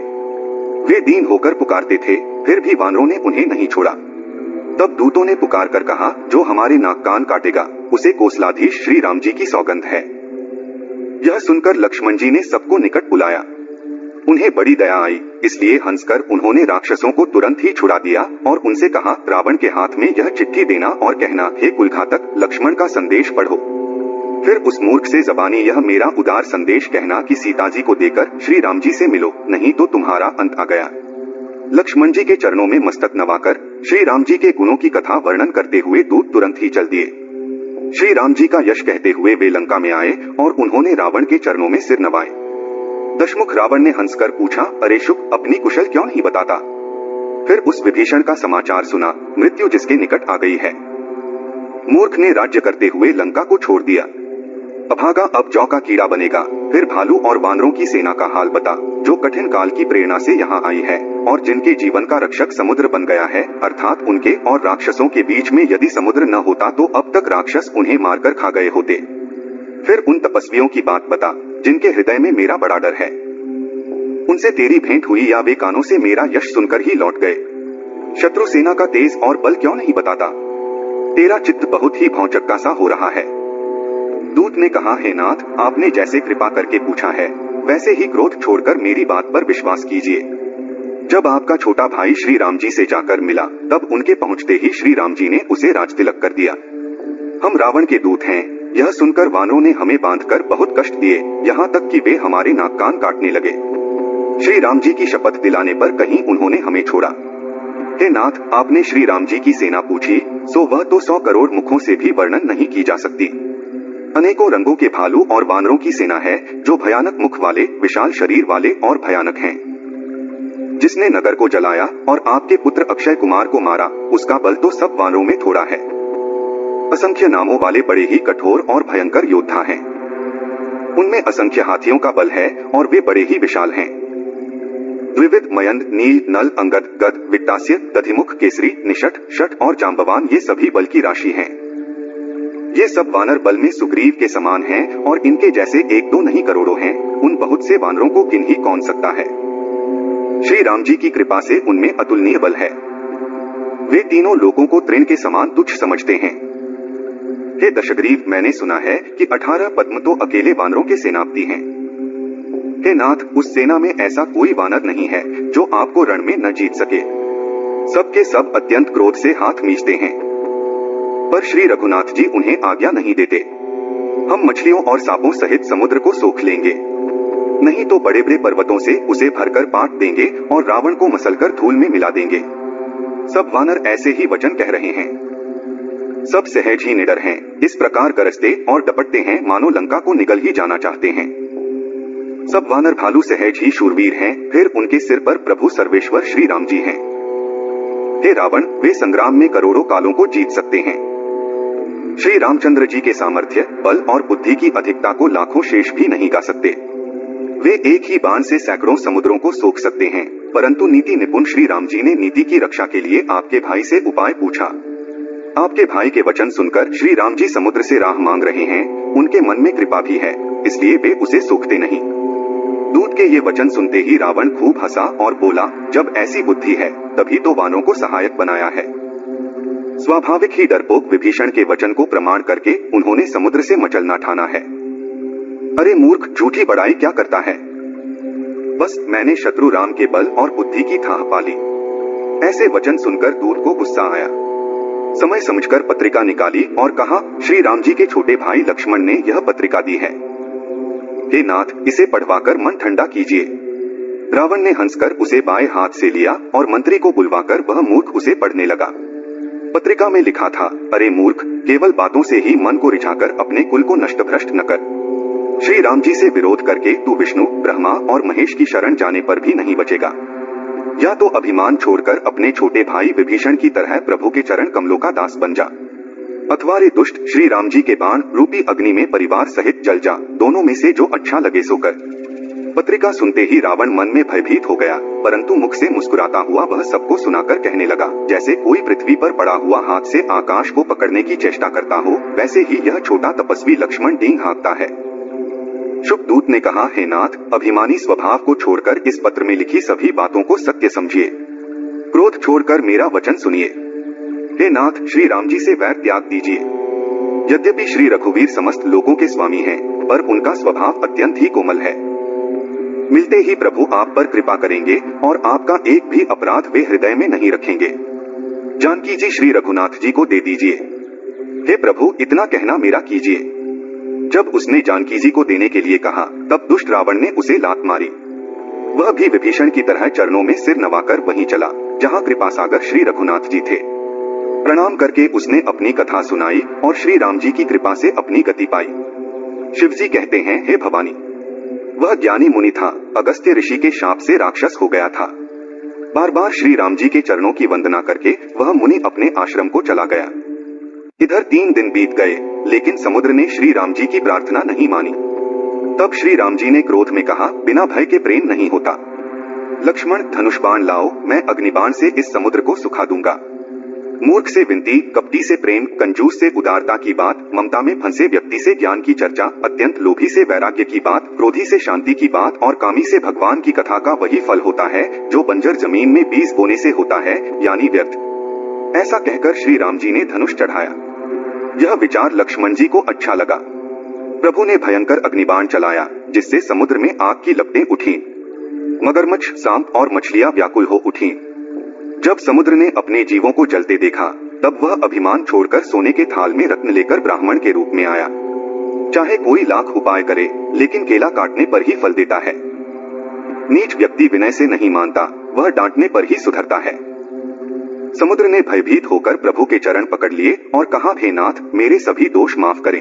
वे दीन होकर पुकारते थे, फिर भी वानरों ने उन्हें नहीं छोड़ा। तब दूतों ने पुकार कर कहा, जो हमारे नाक कान काटेगा उसे कोसलाधीश श्री राम जी की सौगंध है। यह सुनकर लक्ष्मण जी ने सबको निकट बुलाया। उन्हें बड़ी दया आई, इसलिए हंसकर उन्होंने राक्षसों को तुरंत ही छुड़ा दिया और उनसे कहा, रावण के हाथ में यह चिट्ठी देना और कहना, हे कुलघातक, लक्ष्मण का संदेश पढ़ो। फिर उस मूर्ख से ज़बानी यह मेरा उदार संदेश कहना कि सीता जी को देकर श्री राम जी से मिलो, नहीं तो तुम्हारा अंत आ गया। लक्ष्मण जी के चरणों में मस्तक नवाकर श्री राम जी के गुणों की कथा वर्णन करते हुए दूत तुरंत ही चल दिए। श्री राम जी का यश कहते हुए वे लंका में आए और उन्होंने रावण के चरणों में सिर नवाए। दशमुख रावण ने हंसकर पूछा, अरे शुक, अपनी कुशल क्यों नहीं बताता? फिर उस विभीषण का समाचार सुना, मृत्यु जिसके निकट आ गई है। मूर्ख ने राज्य करते हुए लंका को छोड़ दिया। अभागा अब जौ का कीड़ा बनेगा। फिर भालू और वानरों की सेना का हाल बता, जो कठिन काल की प्रेरणा से यहाँ आई है और जिनके जीवन का रक्षक समुद्र बन गया है, अर्थात उनके और राक्षसों के बीच में यदि समुद्र न होता तो अब तक राक्षस उन्हें मारकर खा गए होते। फिर उन तपस्वियों की बात बता, जिनके हृदय में मेरा बड़ा डर है। उनसे तेरी भेंट हुई या वे कानों से मेरा यश सुनकर ही लौट गए। शत्रु सेना का तेज और बल क्यों नहीं बताता? तेरा चित्त बहुत ही भौचक्का सा हो रहा है। दूत ने कहा, हे नाथ, आपने जैसे कृपा करके पूछा है वैसे ही क्रोध छोड़कर मेरी बात पर विश्वास कीजिए। जब आपका छोटा भाई श्री राम जी से जाकर मिला, तब उनके पहुंचते ही श्री राम जी ने उसे राज तिलक कर दिया। हम रावण के दूत हैं। यह सुनकर वानरों ने हमें बांधकर बहुत कष्ट दिए, यहाँ तक कि वे हमारे नाक कान काटने लगे। श्री राम जी की शपथ दिलाने पर कहीं उन्होंने हमें छोड़ा। हे नाथ, आपने श्री राम जी की सेना पूछी, सो वह तो 100 करोड़ मुखों से भी वर्णन नहीं की जा सकती। अनेकों रंगों के भालू और वानरों की सेना है, जो भयानक मुख वाले, विशाल शरीर वाले और भयानक हैं। जिसने नगर को जलाया और आपके पुत्र अक्षय कुमार को मारा, उसका बल तो सब वानरों में थोड़ा है। असंख्य नामों वाले बड़े ही कठोर और भयंकर योद्धा हैं। उनमें असंख्य हाथियों का बल है और वे बड़े ही विशाल हैं। द्विविध, मयंद, नील, नल, अंगद, गद, वित्तास्य, दधिमुख, केसरी, निषठ, शठ और जांबवान ये सभी बल की राशि हैं। ये सब वानर बल में सुग्रीव के समान हैं और इनके जैसे एक दो नहीं करोड़ों हैं। उन बहुत से वानरों को किन ही कौन सकता है। श्री राम जी की कृपा से उनमें अतुलनीय बल है। वे तीनों लोगों को तृण के समान तुच्छ समझते हैं। हे दशग्रीव, मैंने सुना है कि 18 पद्म तो अकेले वानरों के सेनापति हैं। हे नाथ, उस सेना में ऐसा कोई वानर नहीं है जो आपको रण में न जीत सके। सबके सब अत्यंत क्रोध से हाथ मींचते हैं, पर श्री रघुनाथ जी उन्हें आज्ञा नहीं देते। हम मछलियों और सांपों सहित समुद्र को सोख लेंगे, नहीं तो बड़े बड़े पर्वतों से उसे भरकर बांट देंगे और रावण को मसलकर धूल में मिला देंगे। सब वानर ऐसे ही वचन कह रहे हैं। सब सहज ही निडर हैं, इस प्रकार गरजते और डपटते हैं मानो लंका को निगल ही जाना चाहते हैं। सब वानर भालू सहज ही शूरवीर हैं, फिर उनके सिर पर प्रभु सर्वेश्वर श्री राम जी हैं। हे रावण, वे संग्राम में करोड़ों कालों को जीत सकते हैं। श्री रामचंद्र जी के सामर्थ्य, बल और बुद्धि की अधिकता को लाखों शेष भी नहीं गा सकते। वे एक ही बाण से सैकड़ों समुद्रों को सोख सकते हैं, परंतु नीति निपुण श्री राम जी ने नीति की रक्षा के लिए आपके भाई से उपाय पूछा। आपके भाई के वचन सुनकर श्री राम जी समुद्र से राह मांग रहे हैं। उनके मन में कृपा भी है, इसलिए वे उसे सोखते नहीं। दूत के ये वचन सुनते ही रावण खूब हंसा और बोला, जब ऐसी बुद्धि है तभी तो वानरों को सहायक बनाया है। स्वाभाविक ही डरपोक विभीषण के वचन को प्रमाण करके उन्होंने समुद्र से मचलना ठाना है। अरे मूर्ख, झूठी बड़ाई क्या करता है? बस मैंने शत्रु राम के बल और बुद्धि की थाह पाली। ऐसे वचन सुनकर दूत को गुस्सा आया। समय समझकर पत्रिका निकाली और कहा, श्री राम जी के छोटे भाई लक्ष्मण ने यह पत्रिका दी है। हे नाथ, इसे पढ़वाकर मन ठंडा कीजिए। रावण ने हंसकर उसे बाएं हाथ से लिया और मंत्री को बुलवाकर वह मूर्ख उसे पढ़ने लगा। पत्रिका में लिखा था, अरे मूर्ख, केवल बातों से ही मन को रिझाकर अपने कुल को नष्ट भ्रष्ट न कर। श्री राम जी से विरोध करके तू विष्णु, ब्रह्मा और महेश की शरण जाने पर भी नहीं बचेगा। या तो अभिमान छोड़कर अपने छोटे भाई विभीषण की तरह प्रभु के चरण कमलों का दास बन जा, अथवा रे दुष्ट, श्री राम जी के बाण रूपी अग्नि में परिवार सहित जल जा। दोनों में से जो अच्छा लगे सो कर। पत्रिका सुनते ही रावण मन में भयभीत हो गया। परंतु मुख से मुस्कुराता हुआ वह सबको सुनाकर कहने लगा, जैसे कोई पृथ्वी पर पड़ा हुआ हाथ से आकाश को पकड़ने की चेष्टा करता हो, वैसे ही यह छोटा तपस्वी लक्ष्मण डींग हाँकता है। शुभदूत ने कहा, हे नाथ, अभिमानी स्वभाव को छोड़कर इस पत्र में लिखी सभी बातों को सत्य समझिए। क्रोध छोड़कर मेरा वचन सुनिए। हे नाथ, श्री राम जी से वैर त्याग दीजिए। यद्यपि श्री रघुवीर समस्त लोगों के स्वामी हैं, पर उनका स्वभाव अत्यंत ही कोमल है। मिलते ही प्रभु आप पर कृपा करेंगे और आपका एक भी अपराध वे हृदय में नहीं रखेंगे। जानकी जी श्री रघुनाथ जी को दे दीजिए। हे प्रभु, इतना कहना मेरा कीजिए। जब उसने जानकी जी को देने के लिए कहा, तब दुष्ट रावण ने उसे लात मारी। वह भी विभीषण की तरह चरणों में सिर नवाकर वहीं चला जहाँ कृपा सागर श्री रघुनाथ जी थे। प्रणाम करके उसने अपनी कथा सुनाई और श्री राम जी की कृपा से अपनी गति पाई। शिव जी कहते हैं, हे भवानी, वह ज्ञानी मुनि था, अगस्त्य ऋषि के शाप से राक्षस हो गया था। बार बार श्री राम जी के चरणों की वंदना करके वह मुनि अपने आश्रम को चला गया। इधर 3 दिन बीत गए, लेकिन समुद्र ने श्री राम जी की प्रार्थना नहीं मानी। तब श्री राम जी ने क्रोध में कहा, बिना भय के प्रेम नहीं होता। लक्ष्मण, धनुष बाण लाओ, मैं अग्निबाण से इस समुद्र को सुखा दूंगा। मूर्ख से विनती, कपटी से प्रेम, कंजूस से उदारता की बात, ममता में फंसे व्यक्ति से ज्ञान की चर्चा, अत्यंत लोभी से वैराग्य की बात, क्रोधी से शांति की बात और कामी से भगवान की कथा का वही फल होता है जो बंजर जमीन में बीज बोने से होता है, यानी व्यर्थ। ऐसा कहकर श्री राम जी ने धनुष चढ़ाया। यह विचार लक्ष्मण जी को अच्छा लगा। प्रभु ने भयंकर अग्निबाण चलाया, जिससे समुद्र में आग की लपटें उठी। मगरमच्छ, सांप और मछलियां व्याकुल हो उठी। जब समुद्र ने अपने जीवों को जलते देखा, तब वह अभिमान छोड़कर सोने के थाल में रत्न लेकर ब्राह्मण के रूप में आया। चाहे कोई लाख उपाय करे, लेकिन केला काटने पर ही फल देता है। नीच व्यक्ति विनय से नहीं मानता, वह डांटने पर ही सुधरता है। समुद्र ने भयभीत होकर प्रभु के चरण पकड़ लिए और कहा, हे नाथ, मेरे सभी दोष माफ करें।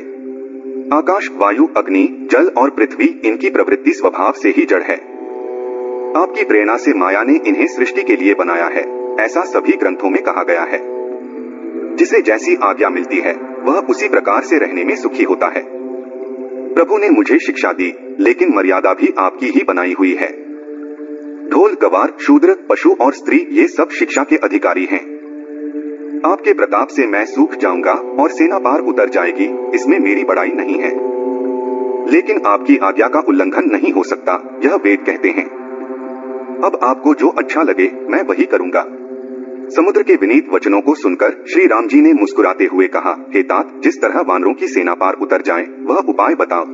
आकाश, वायु, अग्नि, जल और पृथ्वी, इनकी प्रवृत्ति स्वभाव से ही जड़ है। आपकी प्रेरणा से माया ने इन्हें सृष्टि के लिए बनाया है, ऐसा सभी ग्रंथों में कहा गया है। जिसे जैसी आज्ञा मिलती है, वह उसी प्रकार से रहने में सुखी होता है। प्रभु ने मुझे शिक्षा दी, लेकिन मर्यादा भी आपकी ही बनाई हुई है। ढोल, गवार, शूद्र, पशु और स्त्री, ये सब शिक्षा के अधिकारी हैं। आपके प्रताप से मैं सूख जाऊंगा और सेना पार उतर जाएगी, इसमें मेरी बड़ाई नहीं है। लेकिन आपकी आज्ञा का उल्लंघन नहीं हो सकता, यह वेद कहते हैं। अब आपको जो अच्छा लगे मैं वही करूंगा। समुद्र के विनीत वचनों को सुनकर श्री राम जी ने मुस्कुराते हुए कहा, हे तात, जिस तरह वानरों की सेना पार उतर जाए, वह उपाय बताओ।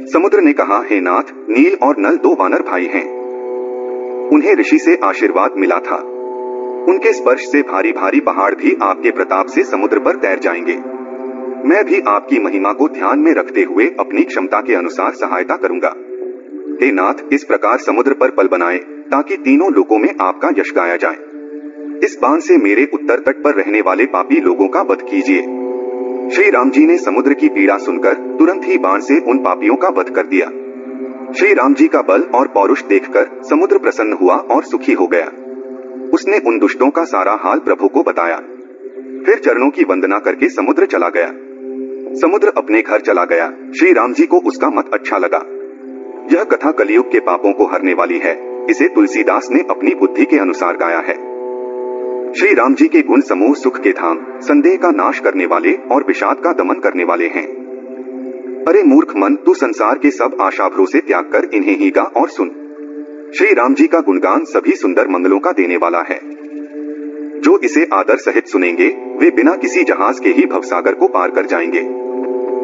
समुद्र ने कहा, हे नाथ, नील और नल 2 वानर भाई हैं। उन्हें ऋषि से आशीर्वाद मिला था। उनके स्पर्श से भारी भारी पहाड़ भी आपके प्रताप से समुद्र पर तैर जाएंगे। मैं भी आपकी महिमा को ध्यान में रखते हुए अपनी क्षमता के अनुसार सहायता करूंगा। हे नाथ, इस प्रकार समुद्र पर पल बनाए ताकि तीनों लोकों में आपका यश गाया जाए। इस बाण से मेरे उत्तर तट पर रहने वाले पापी लोगों का वध कीजिए। श्री राम जी ने समुद्र की पीड़ा सुनकर तुरंत ही बाण से उन पापियों का वध कर दिया। श्री राम जी का बल और पौरुष देखकर समुद्र प्रसन्न हुआ और सुखी हो गया। उसने उन दुष्टों का सारा हाल प्रभु को बताया। फिर चरणों की वंदना करके समुद्र चला गया। समुद्र अपने घर चला गया। श्री राम जी को उसका मत अच्छा लगा। यह कथा कलयुग के पापों को हरने वाली है। इसे तुलसीदास ने अपनी बुद्धि के अनुसार गाया है। श्री राम जी के गुण समूह सुख के धाम, संदेह का नाश करने वाले और विषाद का दमन करने वाले हैं। अरे मूर्ख मन, तू संसार के सब आशा भरोसे त्याग कर इन्हें ही गा और सुन। श्री राम जी का गुणगान सभी सुंदर मंगलों का देने वाला है। जो इसे आदर सहित सुनेंगे, वे बिना किसी जहाज के ही भवसागर को पार कर जाएंगे।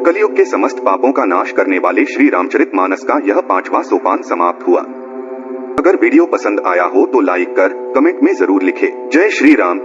कलयुग के समस्त पापों का नाश करने वाले श्री रामचरितमानस का यह 5वां सोपान समाप्त हुआ। अगर वीडियो पसंद आया हो तो लाइक कर कमेंट में जरूर लिखें। जय श्री राम।